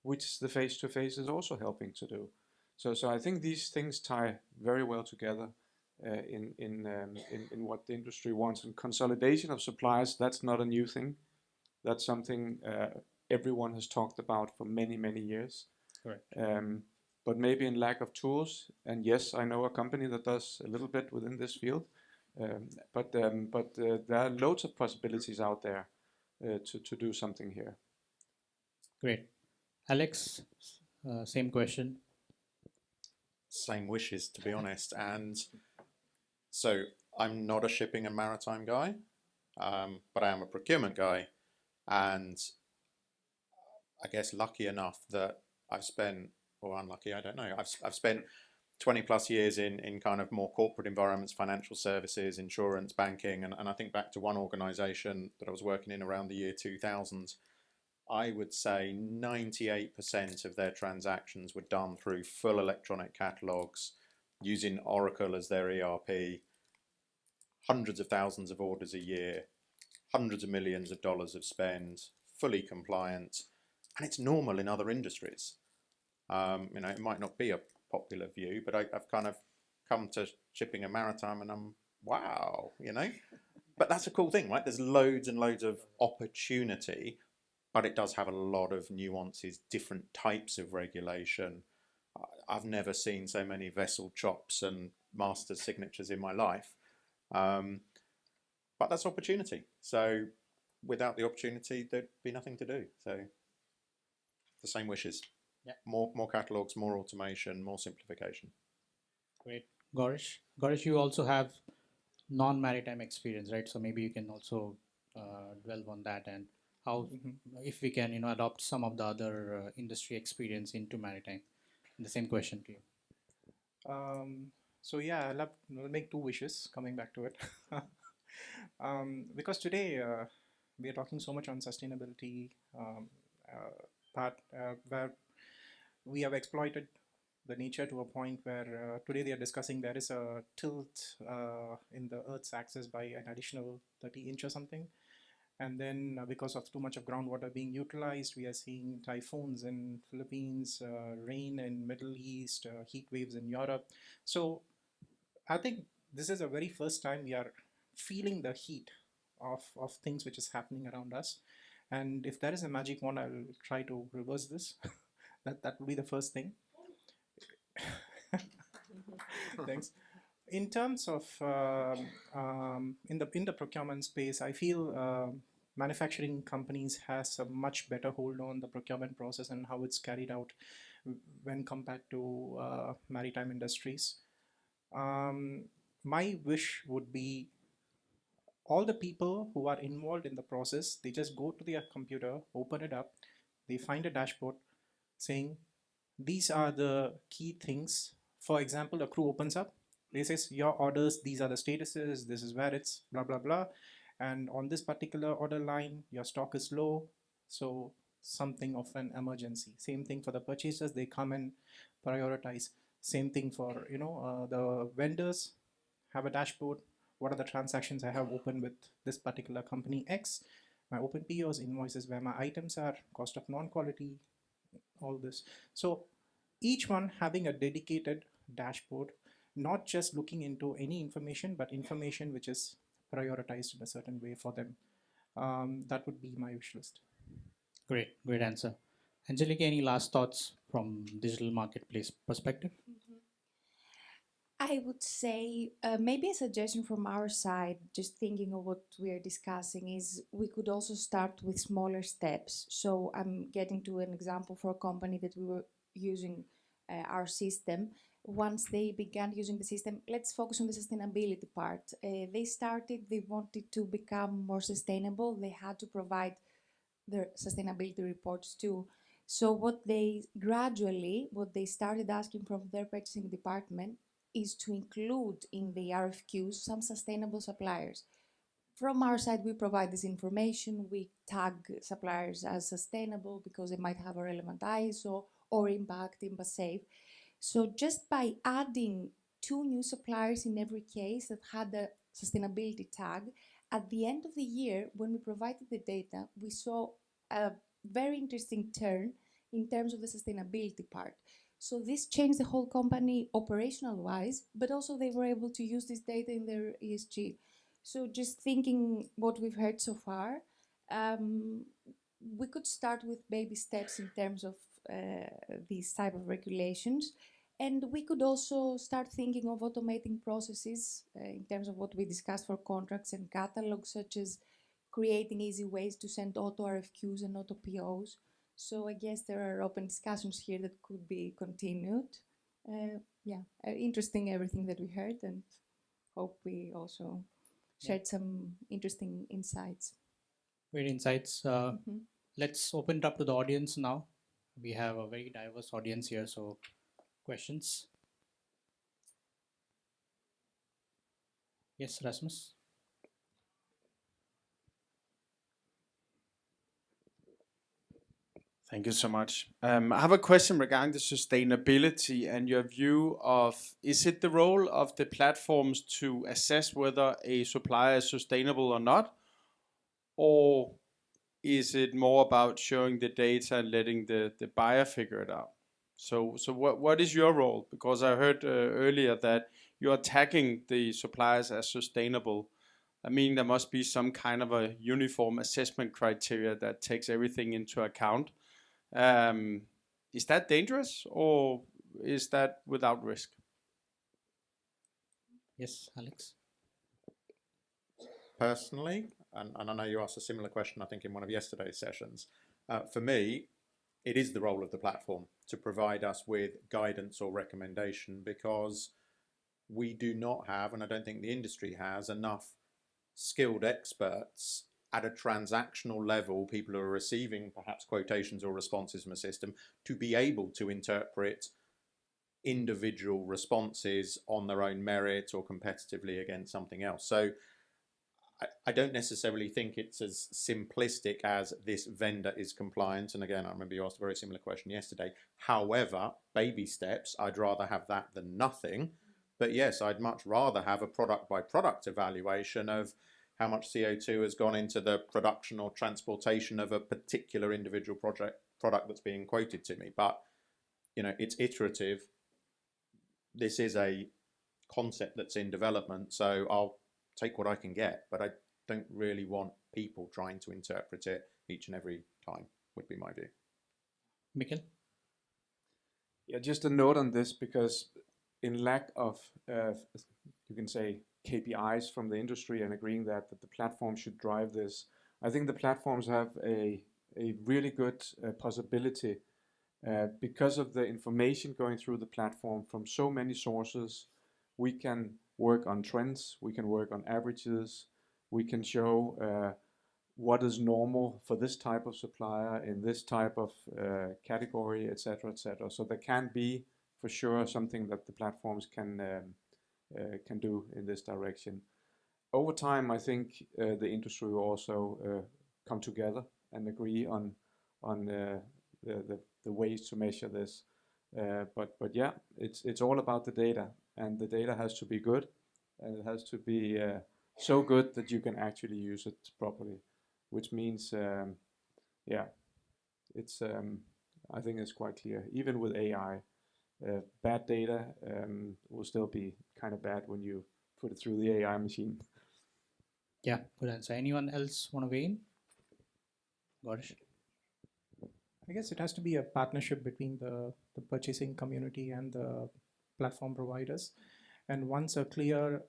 which the face-to-face is also helping to do. So I think these things tie very well together in what the industry wants. And consolidation of suppliers, that's not a new thing. That's something everyone has talked about for many, many years. Correct. But maybe in lack of tools. And yes, I know a company that does a little bit within this field. But there are loads of possibilities out there to do something here. Great. Alex, same question. Same wishes, to be honest. And so I'm not a shipping and maritime guy, but I am a procurement guy. And I guess lucky enough that I've spent, or unlucky, I don't know, I've spent 20 plus years in kind of more corporate environments, financial services, insurance, banking. And I think back to one organization that I was working in around the year 2000. I would say 98% of their transactions were done through full electronic catalogs, using Oracle as their ERP, hundreds of thousands of orders a year, hundreds of millions of dollars of spend, fully compliant, and it's normal in other industries. It might not be a popular view, but I've kind of come to shipping and maritime and I'm, wow, But that's a cool thing, right? There's loads and loads of opportunity, but it does have a lot of nuances, different types of regulation. I've never seen so many vessel chops and master signatures in my life. But that's opportunity. So without the opportunity, there'd be nothing to do. So the same wishes. Yeah. More catalogs, more automation, more simplification. Great. Gorish, you also have non-maritime experience, right? So maybe you can also delve on that and how, if we can, adopt some of the other industry experience into maritime. The same question to you. So yeah, I'll make two wishes coming back to it. Because today we are talking so much on sustainability part where we have exploited the nature to a point where today they are discussing there is a tilt in the Earth's axis by an additional 30 inch or something. And then because of too much of groundwater being utilized, we are seeing typhoons in Philippines, rain in Middle East, heat waves in Europe. So I think this is the very first time we are feeling the heat of things which is happening around us. And if there is a magic wand, I'll try to reverse this. That will be the first thing. Thanks. In terms of in the procurement space, I feel manufacturing companies has a much better hold on the procurement process and how it's carried out when compared to maritime industries. My wish would be all the people who are involved in the process, they just go to their computer, open it up, they find a dashboard saying these are the key things. For example, a crew opens up, they says your orders, these are the statuses, this is where it's blah blah blah, and on this particular order line your stock is low, so something of an emergency. Same thing for the purchasers, they come and prioritize. Same thing for the vendors have a dashboard. What are the transactions I have opened with this particular company X, my open POs, invoices, where my items are, cost of non-quality, all this. So each one having a dedicated dashboard, not just looking into any information, but information which is prioritized in a certain way for them. That would be my wish list. Great answer. Angelica, any last thoughts from digital marketplace perspective? I would say maybe a suggestion from our side, just thinking of what we are discussing, is we could also start with smaller steps. So I'm getting to an example for a company that we were using our system. Once they began using the system, let's focus on the sustainability part. They wanted to become more sustainable. They had to provide their sustainability reports too. So what they started asking from their purchasing department is to include in the RFQs some sustainable suppliers. From our side, we provide this information. We tag suppliers as sustainable because they might have a relevant ISO or IMPA Safe. So just by adding 2 new suppliers in every case that had the sustainability tag, at the end of the year, when we provided the data, we saw a very interesting turn in terms of the sustainability part. So this changed the whole company operational wise, but also they were able to use this data in their ESG. So just thinking what we've heard so far, we could start with baby steps in terms of these type of regulations. And we could also start thinking of automating processes in terms of what we discussed for contracts and catalogs, such as creating easy ways to send auto RFQs and auto POs. So I guess there are open discussions here that could be continued. Interesting everything that we heard, and hope we also shared some interesting insights. Great insights. Let's open it up to the audience now. We have a very diverse audience here, so questions? Yes, Rasmus? Thank you so much. I have a question regarding the sustainability and your view of, is it the role of the platforms to assess whether a supplier is sustainable or not? Or is it more about showing the data and letting the buyer figure it out? So what is your role? Because I heard earlier that you're tagging the suppliers as sustainable. I mean, there must be some kind of a uniform assessment criteria that takes everything into account. Is that dangerous, or is that without risk? Yes, Alex? Personally, and I know you asked a similar question, I think, in one of yesterday's sessions, for me, it is the role of the platform to provide us with guidance or recommendation, because we do not have, and I don't think the industry has, enough skilled experts at a transactional level, people who are receiving perhaps quotations or responses from a system, to be able to interpret individual responses on their own merit or competitively against something else. So I don't necessarily think it's as simplistic as this vendor is compliant. And again, I remember you asked a very similar question yesterday. However, baby steps, I'd rather have that than nothing. But yes, I'd much rather have a product by product evaluation of how much CO2 has gone into the production or transportation of a particular individual product that's being quoted to me. But it's iterative. This is a concept that's in development, so I'll take what I can get, but I don't really want people trying to interpret it each and every time, would be my view. Mikkel? Yeah, just a note on this, because in lack of, you can say, KPIs from the industry and agreeing that the platform should drive this, I think the platforms have a really good possibility because of the information going through the platform from so many sources. We can work on trends, we can work on averages, we can show what is normal for this type of supplier in this type of category, etc., etc. So there can be, for sure, something that the platforms can do in this direction. Over time, I think the industry will also come together and agree on the ways to measure this. But yeah, it's all about the data, and the data has to be good, and it has to be so good that you can actually use it properly, which means yeah, it's I think it's quite clear. Even with AI, bad data will still be kind of bad when you put it through the AI machine. Yeah, good answer. Anyone else want to weigh in? Gorish? I guess it has to be a partnership between the purchasing community and the platform providers. And once a clear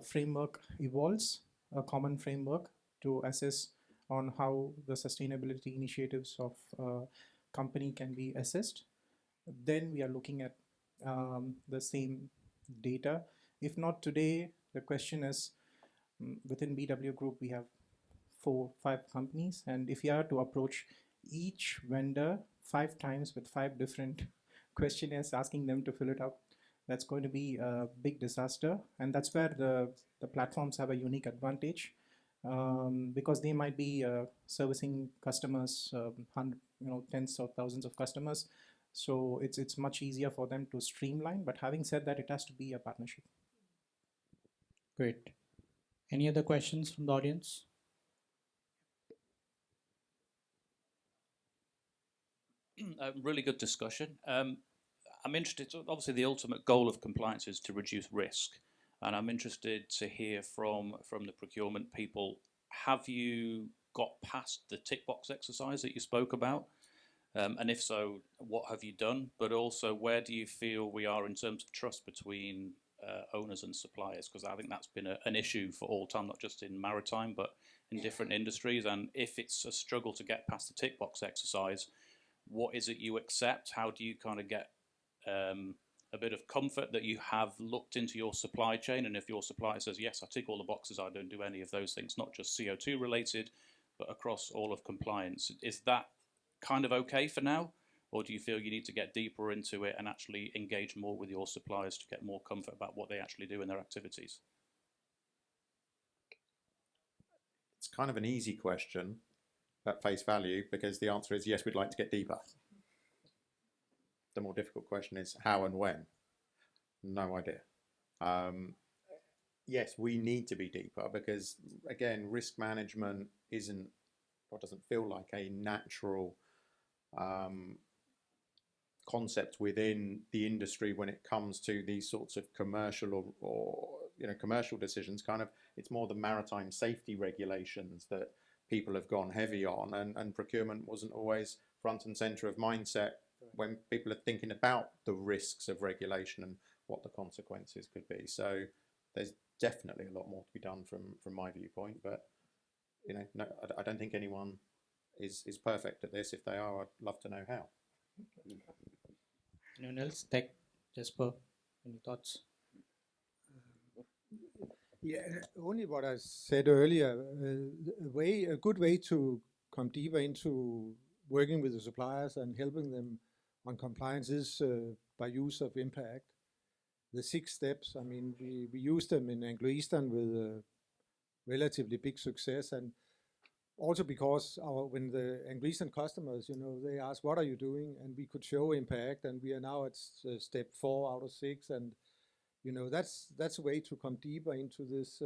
framework evolves, a common framework to assess on how the sustainability initiatives of company can be assessed, then we are looking at the same data. If not today, the question is, within BW Group, we have 4-5 companies, and if you are to approach each vendor 5 times with 5 different questionnaires asking them to fill it out, that's going to be a big disaster. And that's where the platforms have a unique advantage, because they might be servicing customers, tens of thousands of customers. So it's much easier for them to streamline. But having said that, it has to be a partnership. Great. Any other questions from the audience? Really good discussion. I'm interested, obviously the ultimate goal of compliance is to reduce risk, and I'm interested to hear from the procurement people, have you got past the tick box exercise that you spoke about? And if so, what have you done? But also, where do you feel we are in terms of trust between owners and suppliers? Because I think that's been an issue for all time, not just in maritime, but in different industries. And if it's a struggle to get past the tick box exercise, what is it you accept? How do you kind of get a bit of comfort that you have looked into your supply chain? And if your supplier says, yes, I tick all the boxes, I don't do any of those things, not just CO2 related, but across all of compliance, is that kind of okay for now? Or do you feel you need to get deeper into it and actually engage more with your suppliers to get more comfort about what they actually do in their activities? It's kind of an easy question at face value, because the answer is yes, we'd like to get deeper. The more difficult question is how and when. No idea. Yes, we need to be deeper, because again, risk management isn't, or doesn't feel like, a natural concept within the industry when it comes to these sorts of commercial or commercial decisions. Kind of, it's more the maritime safety regulations that people have gone heavy on, and procurement wasn't always front and center of mindset when people are thinking about the risks of regulation and what the consequences could be. So there's definitely a lot more to be done from my viewpoint, but no, I don't think anyone is perfect at this. If they are, I'd love to know how. Anyone else? Tech, Jesper, any thoughts? Yeah, only what I said earlier. A good way to come deeper into working with the suppliers and helping them on compliance is by use of impact. The 6 steps. I mean, we use them in Anglo Eastern with relatively big success, and also because when the Anglo Eastern customers, they ask, "What are you doing?" and we could show impact, and we are now at step 4 out of 6, and that's a way to come deeper into this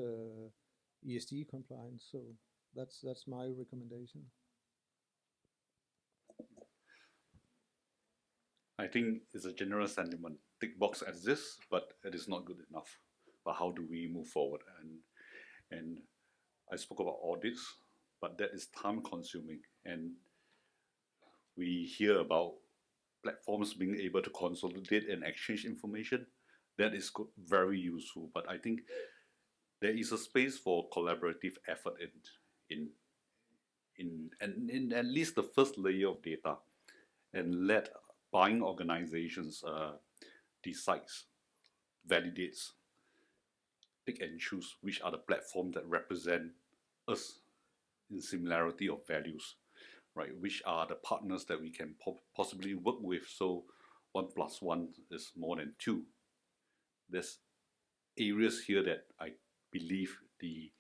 ESG compliance. So that's my recommendation. I think it's a general sentiment. Tick box exists, but it is not good enough. But how do we move forward? And I spoke about audits, but that is time consuming. And we hear about platforms being able to consolidate and exchange information. That is very useful. But I think there is a space for collaborative effort in at least the first layer of data, and let buying organizations decides, validates, pick and choose which are the platforms that represent us in similarity of values, right? Which are the partners that we can possibly work with, so 1 + 1 is more than 2. There's areas here that I believe the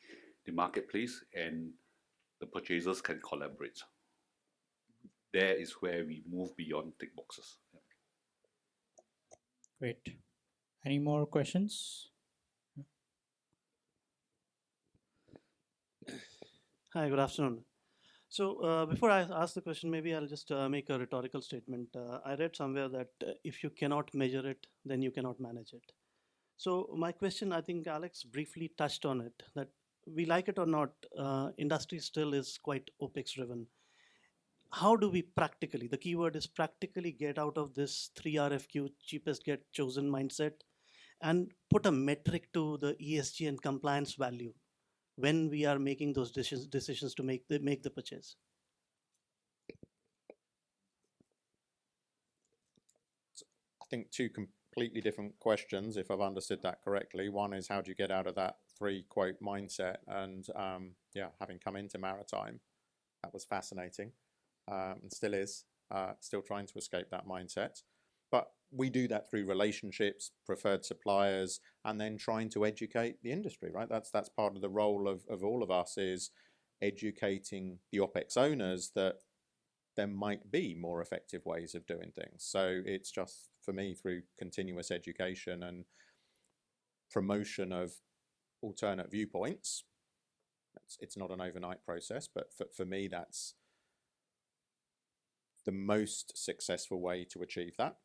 marketplace and the purchasers can collaborate. There is where we move beyond tick boxes. Yeah. Great. Any more questions? Hi, good afternoon. So before I ask the question, maybe I'll just make a rhetorical statement. I read somewhere that if you cannot measure it, then you cannot manage it. So my question, I think Alex briefly touched on it, that we like it or not, industry still is quite OPEX driven. How do we practically, the keyword is practically, get out of this 3 RFQ, cheapest get chosen mindset, and put a metric to the ESG and compliance value when we are making those decisions to make the purchase? I think 2 completely different questions, if I've understood that correctly. One is, how do you get out of that 3 quote mindset? And yeah, having come into Maritime, that was fascinating, and still is, still trying to escape that mindset. But we do that through relationships, preferred suppliers, and then trying to educate the industry, right? That's part of the role of all of us, is educating the OPEX owners that there might be more effective ways of doing things. So it's just, for me, through continuous education and promotion of alternate viewpoints. It's not an overnight process, but for me, that's the most successful way to achieve that.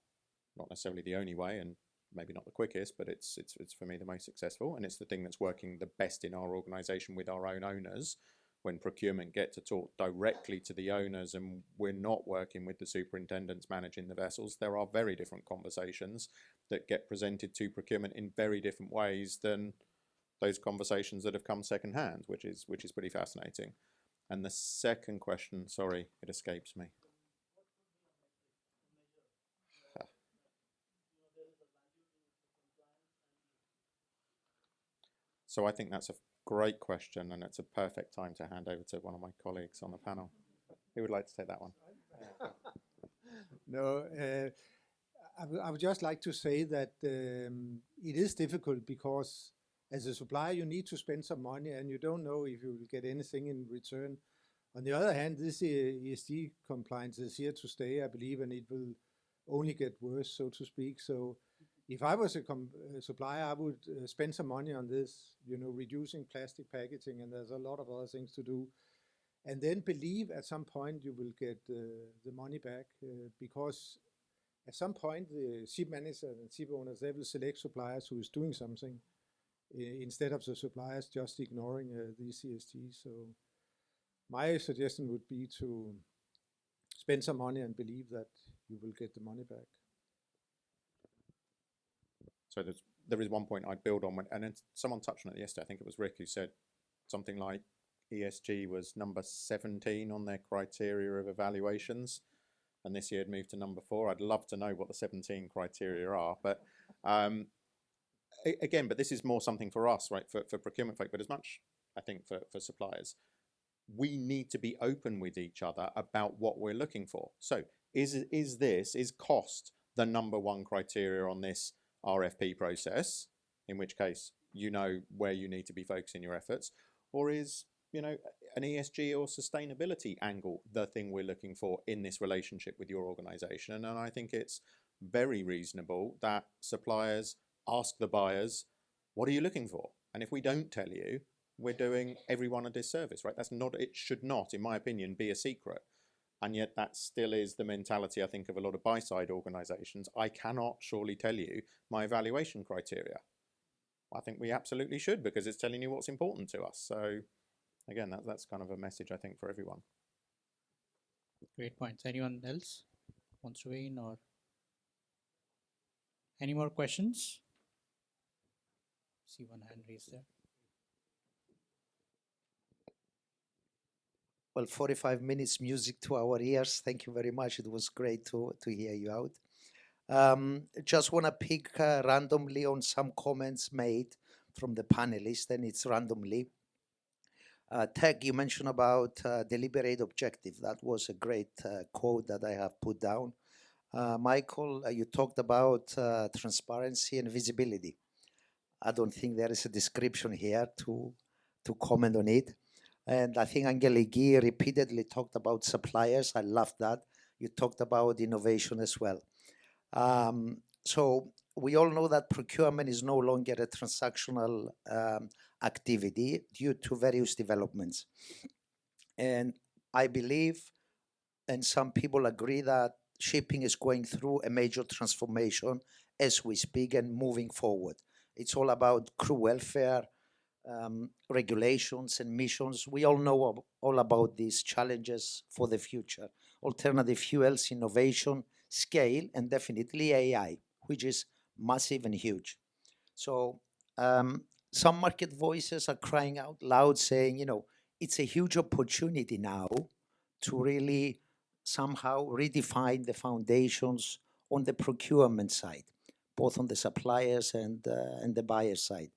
Not necessarily the only way, and maybe not the quickest, but it's for me the most successful, and it's the thing that's working the best in our organization with our own owners. When procurement get to talk directly to the owners, and we're not working with the superintendents managing the vessels, there are very different conversations that get presented to procurement in very different ways than those conversations that have come secondhand, which is pretty fascinating. And the second question, sorry, it escapes me. So I think that's a great question, and it's a perfect time to hand over to one of my colleagues on the panel. Who would like to take that one? No, I would just like to say that it is difficult, because as a supplier you need to spend some money and you don't know if you will get anything in return. On the other hand, this ESG compliance is here to stay, I believe, and it will only get worse, so to speak. So if I was a supplier, I would spend some money on this, reducing plastic packaging, and there's a lot of other things to do. And then believe at some point you will get the money back, because at some point the ship managers and ship owners, they will select suppliers who is doing something instead of the suppliers just ignoring these CSGs. So my suggestion would be to spend some money and believe that you will get the money back. So there is one point I'd build on, and then someone touched on it yesterday. I think it was Rick who said something like, ESG was number 17 on their criteria of evaluations, and this year it moved to number 4. I'd love to know what the 17 criteria are, but again, but this is more something for us, right, for procurement folk, but as much, I think, for suppliers. We need to be open with each other about what we're looking for. So is cost the number 1 criteria on this RFP process, in which case you know where you need to be focusing your efforts, or is, you know, an ESG or sustainability angle the thing we're looking for in this relationship with your organization? And I think it's very reasonable that suppliers ask the buyers, what are you looking for? And if we don't tell you, we're doing everyone a disservice, right? It should not, in my opinion, be a secret. And yet that still is the mentality, I think, of a lot of buy-side organizations. I cannot surely tell you my evaluation criteria. I think we absolutely should, because it's telling you what's important to us. So again, that's kind of a message, I think, for everyone. Great points. Anyone else wants to weigh in, or any more questions? See one hand raised there. Well, 45 minutes music to our ears. Thank you very much. It was great to hear you out. Just want to pick randomly on some comments made from the panelists, and it's randomly. Tech, you mentioned about deliberate objective. That was a great quote that I have put down. Michael, you talked about transparency and visibility. I don't think there is a description here to comment on it. And I think Angeliki repeatedly talked about suppliers. I love that. You talked about innovation as well. So we all know that procurement is no longer a transactional activity due to various developments. And I believe, and some people agree, that shipping is going through a major transformation as we speak and moving forward. It's all about crew welfare, regulations and missions. We all know all about these challenges for the future. Alternative fuels, innovation, scale, and definitely AI, which is massive and huge. So some market voices are crying out loud saying, you know, it's a huge opportunity now to really somehow redefine the foundations on the procurement side, both on the suppliers and the buyer side.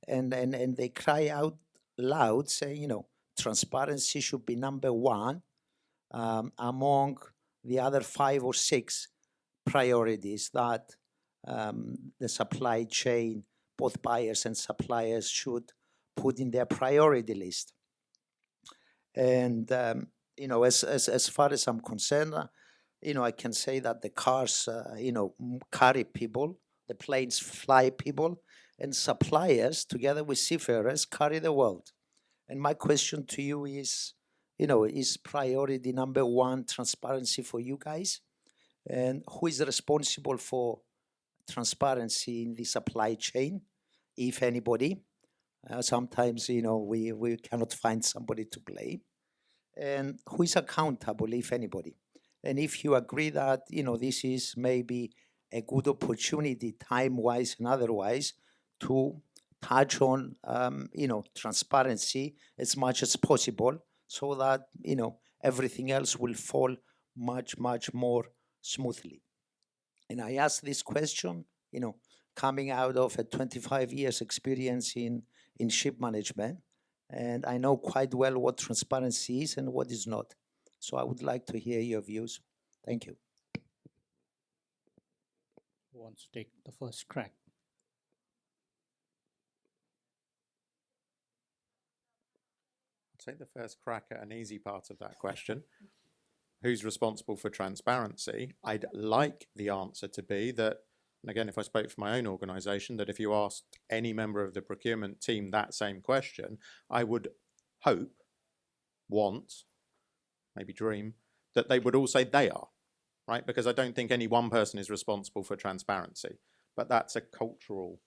And they cry out loud saying, you know, transparency should be number 1 among the other 5 or 6 priorities that the supply chain, both buyers and suppliers, should put in their priority list. And you know, as far as I'm concerned, you know, I can say that the cars, you know, carry people, the planes fly people, and suppliers, together with seafarers, carry the world. And my question to you is, you know, is priority number 1 transparency for you guys? And who is responsible for transparency in the supply chain, if anybody? Sometimes, you know, we cannot find somebody to blame. And who is accountable, if anybody? And if you agree that, you know, this is maybe a good opportunity, time-wise and otherwise, to touch on, you know, transparency as much as possible, so that, you know, everything else will fall much, much more smoothly. And I ask this question, you know, coming out of a 25 years experience in ship management, and I know quite well what transparency is and what is not. So I would like to hear your views. Thank you. Who wants to take the first crack? I'll take the first crack at an easy part of that question. Who's responsible for transparency? I'd like the answer to be that, and again, if I spoke for my own organisation, that if you asked any member of the procurement team that same question, I would hope, want, maybe dream, that they would all say they are, right? Because I don't think any one person is responsible for transparency, but that's a cultural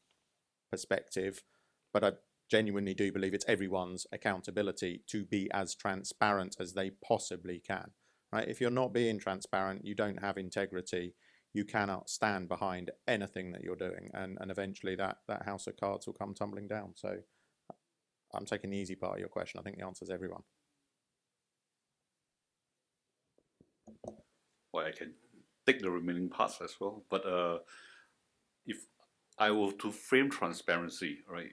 perspective. But I genuinely do believe it's everyone's accountability to be as transparent as they possibly can. Right? If you're not being transparent, you don't have integrity, you cannot stand behind anything that you're doing, and eventually that house of cards will come tumbling down. So I'm taking the easy part of your question. I think the answer is everyone. Well, I can take the remaining parts as well. But if I were to frame transparency, right,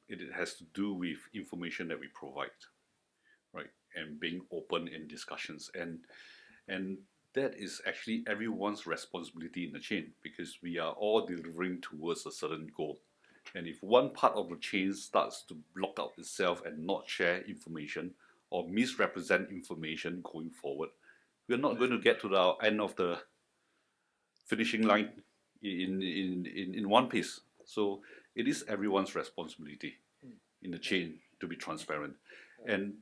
it has to do with information that we provide, right, and being open in discussions, and that is actually everyone's responsibility in the chain, because we are all delivering towards a certain goal. And if one part of the chain starts to block out itself and not share information or misrepresent information going forward, we're not going to get to the end of the finishing line in one piece. So it is everyone's responsibility in the chain to be transparent. And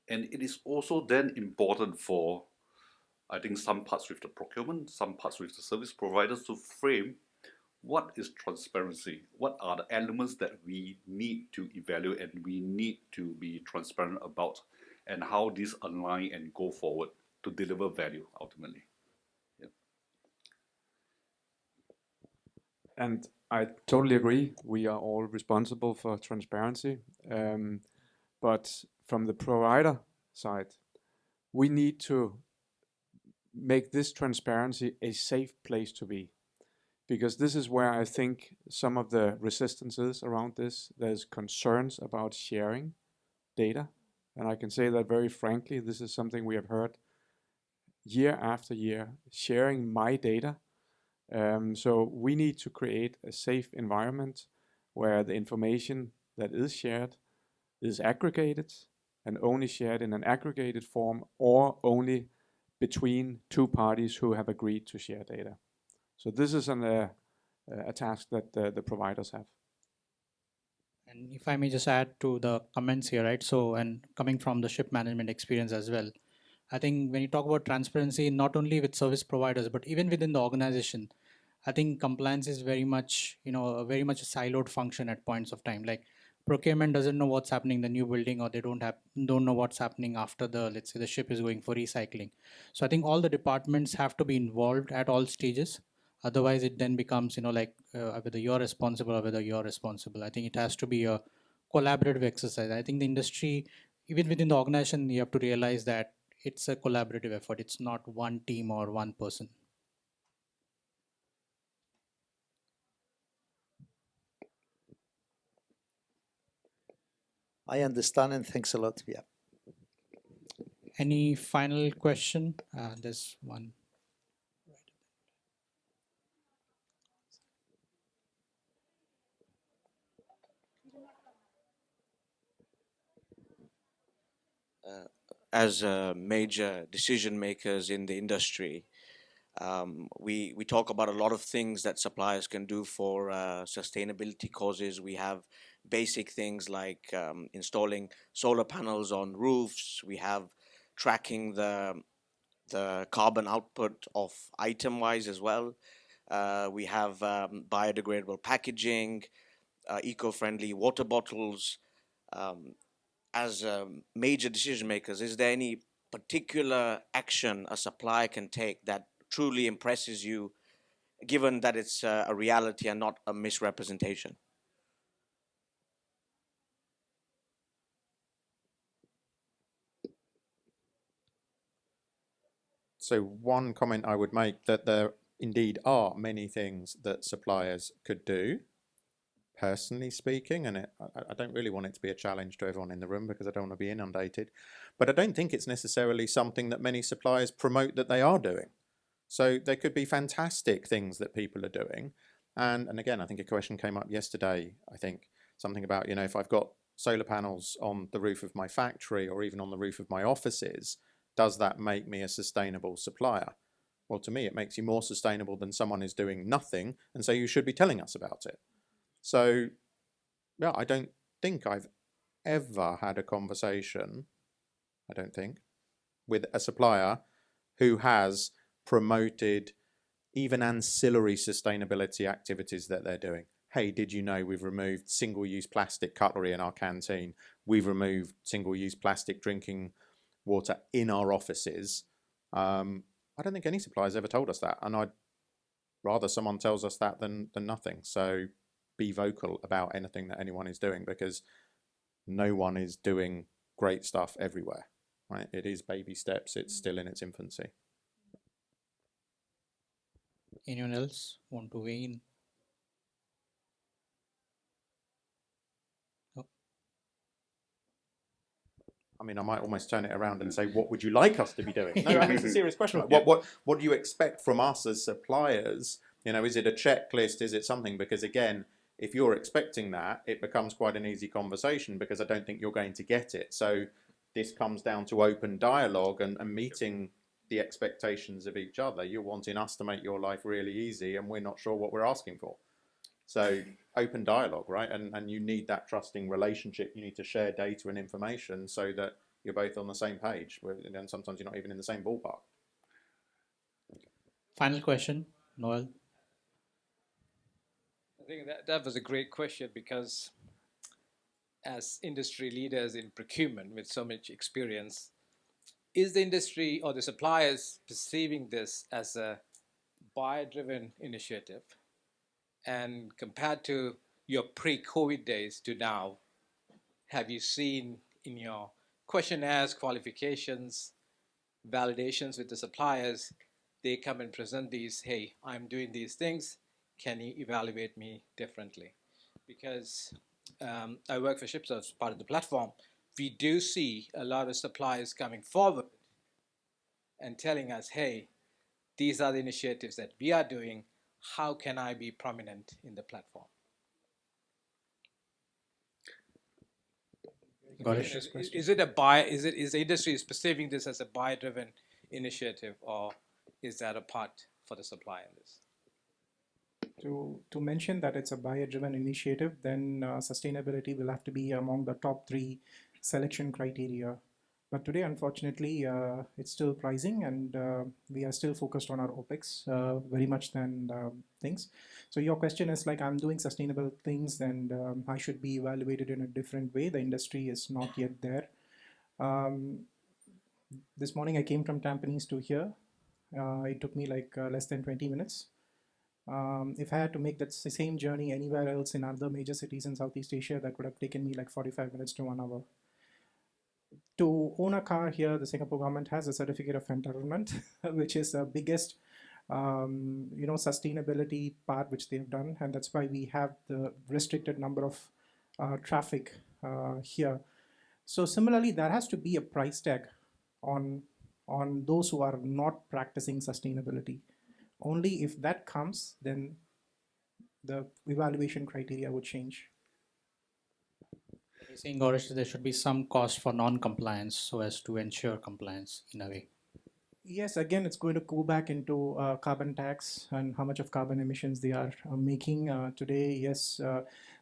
it is also then important for, I think, some parts with the procurement, some parts with the service providers to frame what is transparency, what are the elements that we need to evaluate and we need to be transparent about, and how these align and go forward to deliver value ultimately. Yeah. And I totally agree. We are all responsible for transparency. But from the provider side, we need to make this transparency a safe place to be. Because this is where I think some of the resistance is around this. There's concerns about sharing data. And I can say that very frankly, this is something we have heard year after year, sharing my data. So we need to create a safe environment where the information that is shared is aggregated and only shared in an aggregated form or only between two parties who have agreed to share data. So this is a task that the providers have. And if I may just add to the comments here, right? So, and coming from the ship management experience as well, I think when you talk about transparency, not only with service providers, but even within the organization, I think compliance is very much, very much a siloed function at points of time. Like procurement doesn't know what's happening in the new building, or they don't know what's happening after let's say the ship is going for recycling. So I think all the departments have to be involved at all stages. Otherwise, it then becomes, whether you're responsible or whether you're responsible. I think it has to be a collaborative exercise. I think the industry, even within the organization, you have to realize that it's a collaborative effort. It's not one team or one person. I understand, and thanks a lot. Yeah. Any final question? There's one. As major decision makers in the industry, we talk about a lot of things that suppliers can do for sustainability causes. We have basic things like installing solar panels on roofs. We have tracking the carbon output of item-wise as well. We have biodegradable packaging, eco-friendly water bottles. As major decision makers, is there any particular action a supplier can take that truly impresses you, given that it's a reality and not a misrepresentation? So one comment I would make, that there indeed are many things that suppliers could do, personally speaking, and I don't really want it to be a challenge to everyone in the room because I don't want to be inundated, but I don't think it's necessarily something that many suppliers promote that they are doing. So there could be fantastic things that people are doing. And again, I think a question came up yesterday, I think, something about, if I've got solar panels on the roof of my factory or even on the roof of my offices, does that make me a sustainable supplier? Well, to me, it makes you more sustainable than someone who's doing nothing, and so you should be telling us about it. So, yeah, I don't think I've ever had a conversation, with a supplier who has promoted even ancillary sustainability activities that they're doing. Hey, did you know we've removed single-use plastic cutlery in our canteen? We've removed single-use plastic drinking water in our offices. I don't think any supplier's ever told us that, and I'd rather someone tells us that than nothing. So be vocal about anything that anyone is doing, because no one is doing great stuff everywhere, right? It is baby steps. It's still in its infancy. Anyone else want to weigh in? No? I mean, I might almost turn it around and say, what would you like us to be doing? No, I mean, it's a serious question. Like, what do you expect from us as suppliers? You know, is it a checklist? Is it something? Because again, if you're expecting that, it becomes quite an easy conversation, because I don't think you're going to get it. So this comes down to open dialogue and meeting the expectations of each other. You're wanting us to make your life really easy, and we're not sure what we're asking for. So open dialogue, right? And you need that trusting relationship. You need to share data and information so that you're both on the same page. And sometimes you're not even in the same ballpark. Final question, Noel. I think that was a great question, because as industry leaders in procurement with so much experience, is the industry or the suppliers perceiving this as a buyer-driven initiative? And compared to your pre-COVID days to now, have you seen in your questionnaires, qualifications, validations with the suppliers, they come and present these, hey, I'm doing these things, can you evaluate me differently? Because I work for Ships as part of the platform. We do see a lot of suppliers coming forward and telling us, hey, these are the initiatives that we are doing. How can I be prominent in the platform? Is it a buy? Is the industry perceiving this as a buyer-driven initiative, or is that a part for the supply in this? To mention that it's a buyer-driven initiative, then sustainability will have to be among the top 3 selection criteria. But today, unfortunately, it's still pricing, and we are still focused on our OPEX very much than things. So your question is like, I'm doing sustainable things, and I should be evaluated in a different way. The industry is not yet there. This morning I came from Tampines to here. It took me like less than 20 minutes. If I had to make that same journey anywhere else in other major cities in Southeast Asia, that would have taken me like 45 minutes to 1 hour. To own a car here, the Singapore government has a certificate of entitlement, which is the biggest sustainability part which they have done, and that's why we have the restricted number of traffic here. So similarly, there has to be a price tag on those who are not practicing sustainability. Only if that comes, then the evaluation criteria would change. You're saying, Gaurav, there should be some cost for non-compliance so as to ensure compliance in a way. Yes, again, it's going to go back into carbon tax and how much of carbon emissions they are making. Today, yes,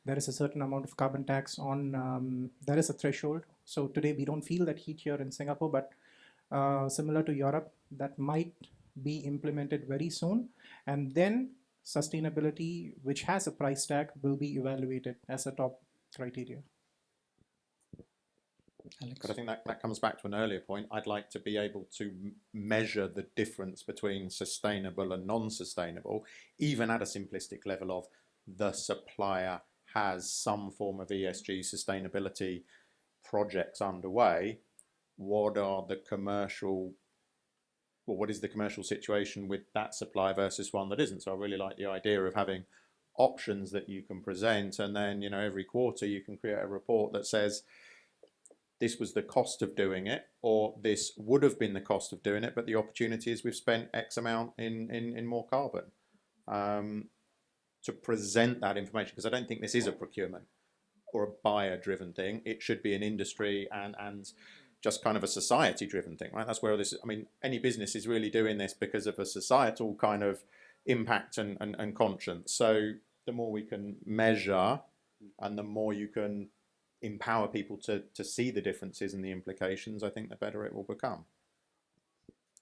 there is a certain amount of carbon tax on, there is a threshold. So today we don't feel that heat here in Singapore, but similar to Europe, that might be implemented very soon. And then sustainability, which has a price tag, will be evaluated as a top criteria. Alex. But I think that comes back to an earlier point. I'd like to be able to measure the difference between sustainable and non-sustainable, even at a simplistic level of the supplier has some form of ESG sustainability projects underway. What are the commercial, or what is the commercial situation with that supplier versus one that isn't? So I really like the idea of having options that you can present, and then every quarter you can create a report that says this was the cost of doing it, or this would have been the cost of doing it, but the opportunity is we've spent X amount in more carbon. To present that information, because I don't think this is a procurement or a buyer-driven thing. It should be an industry and just kind of a society-driven thing, right? That's where this is. I mean, any business is really doing this because of a societal kind of impact and conscience. So the more we can measure and the more you can empower people to see the differences and the implications, I think the better it will become.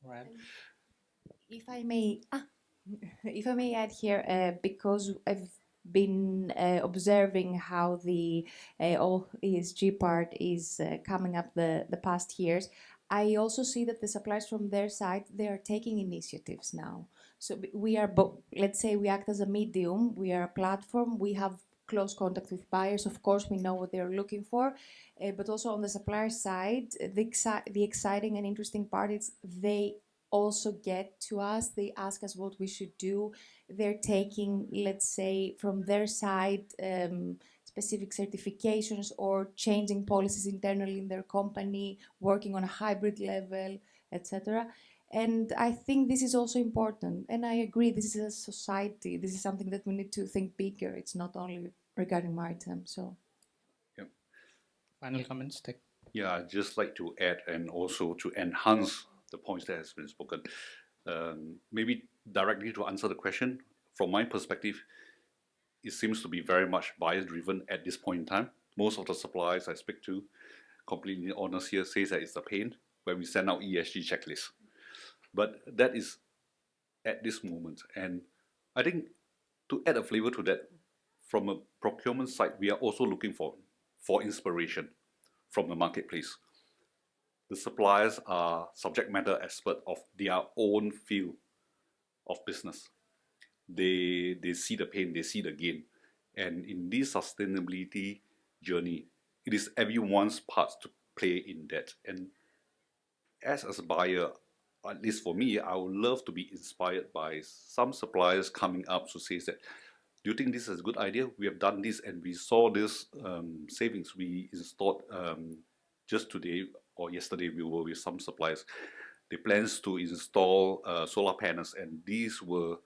Right. If I may add here, because I've been observing how the all ESG part is coming up the past years, I also see that the suppliers from their side, they are taking initiatives now. So we are, let's say we act as a medium, we are a platform, we have close contact with buyers. Of course, we know what they're looking for, but also on the supplier side, the exciting and interesting part is they also get to us. They ask us what we should do. They're taking, let's say, from their side, specific certifications or changing policies internally in their company, working on a hybrid level, etc. And I think this is also important. And I agree, this is a society. This is something that we need to think bigger. It's not only regarding maritime. So, Yep. Final comments. Yeah, I'd just like to add and also to enhance the points that has been spoken. Maybe directly to answer the question, from my perspective, it seems to be very much bias driven at this point in time. Most of the suppliers I speak to, completely honest here, says that it's a pain when we send out ESG checklists. But that is at this moment. And I think to add a flavor to that, from a procurement side, we are also looking for inspiration from the marketplace. The suppliers are subject matter expert of their own field of business. They see the pain, they see the gain. And in this sustainability journey, it is everyone's part to play in that. And as a buyer, at least for me, I would love to be inspired by some suppliers coming up to say that, do you think this is a good idea? We have done this and we saw this savings. We installed just today or yesterday, we were with some suppliers. They plans to install solar panels, and these will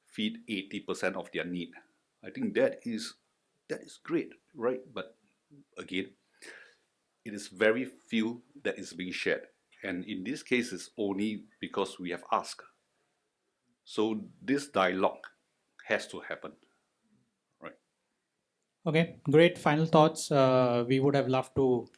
feed 80% of their need. I think that is great, right? But again, it is very few that is being shared. And in this case, it's only because we have asked. So this dialogue has to happen, right? Okay, great final thoughts. We would have loved to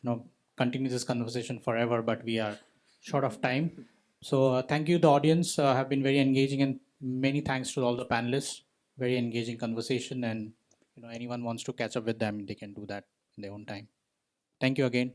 continue this conversation forever, but we are short of time. So thank you, the audience have been very engaging, and many thanks to all the panelists. Very engaging conversation, and anyone wants to catch up with them, they can do that in their own time. Thank you again.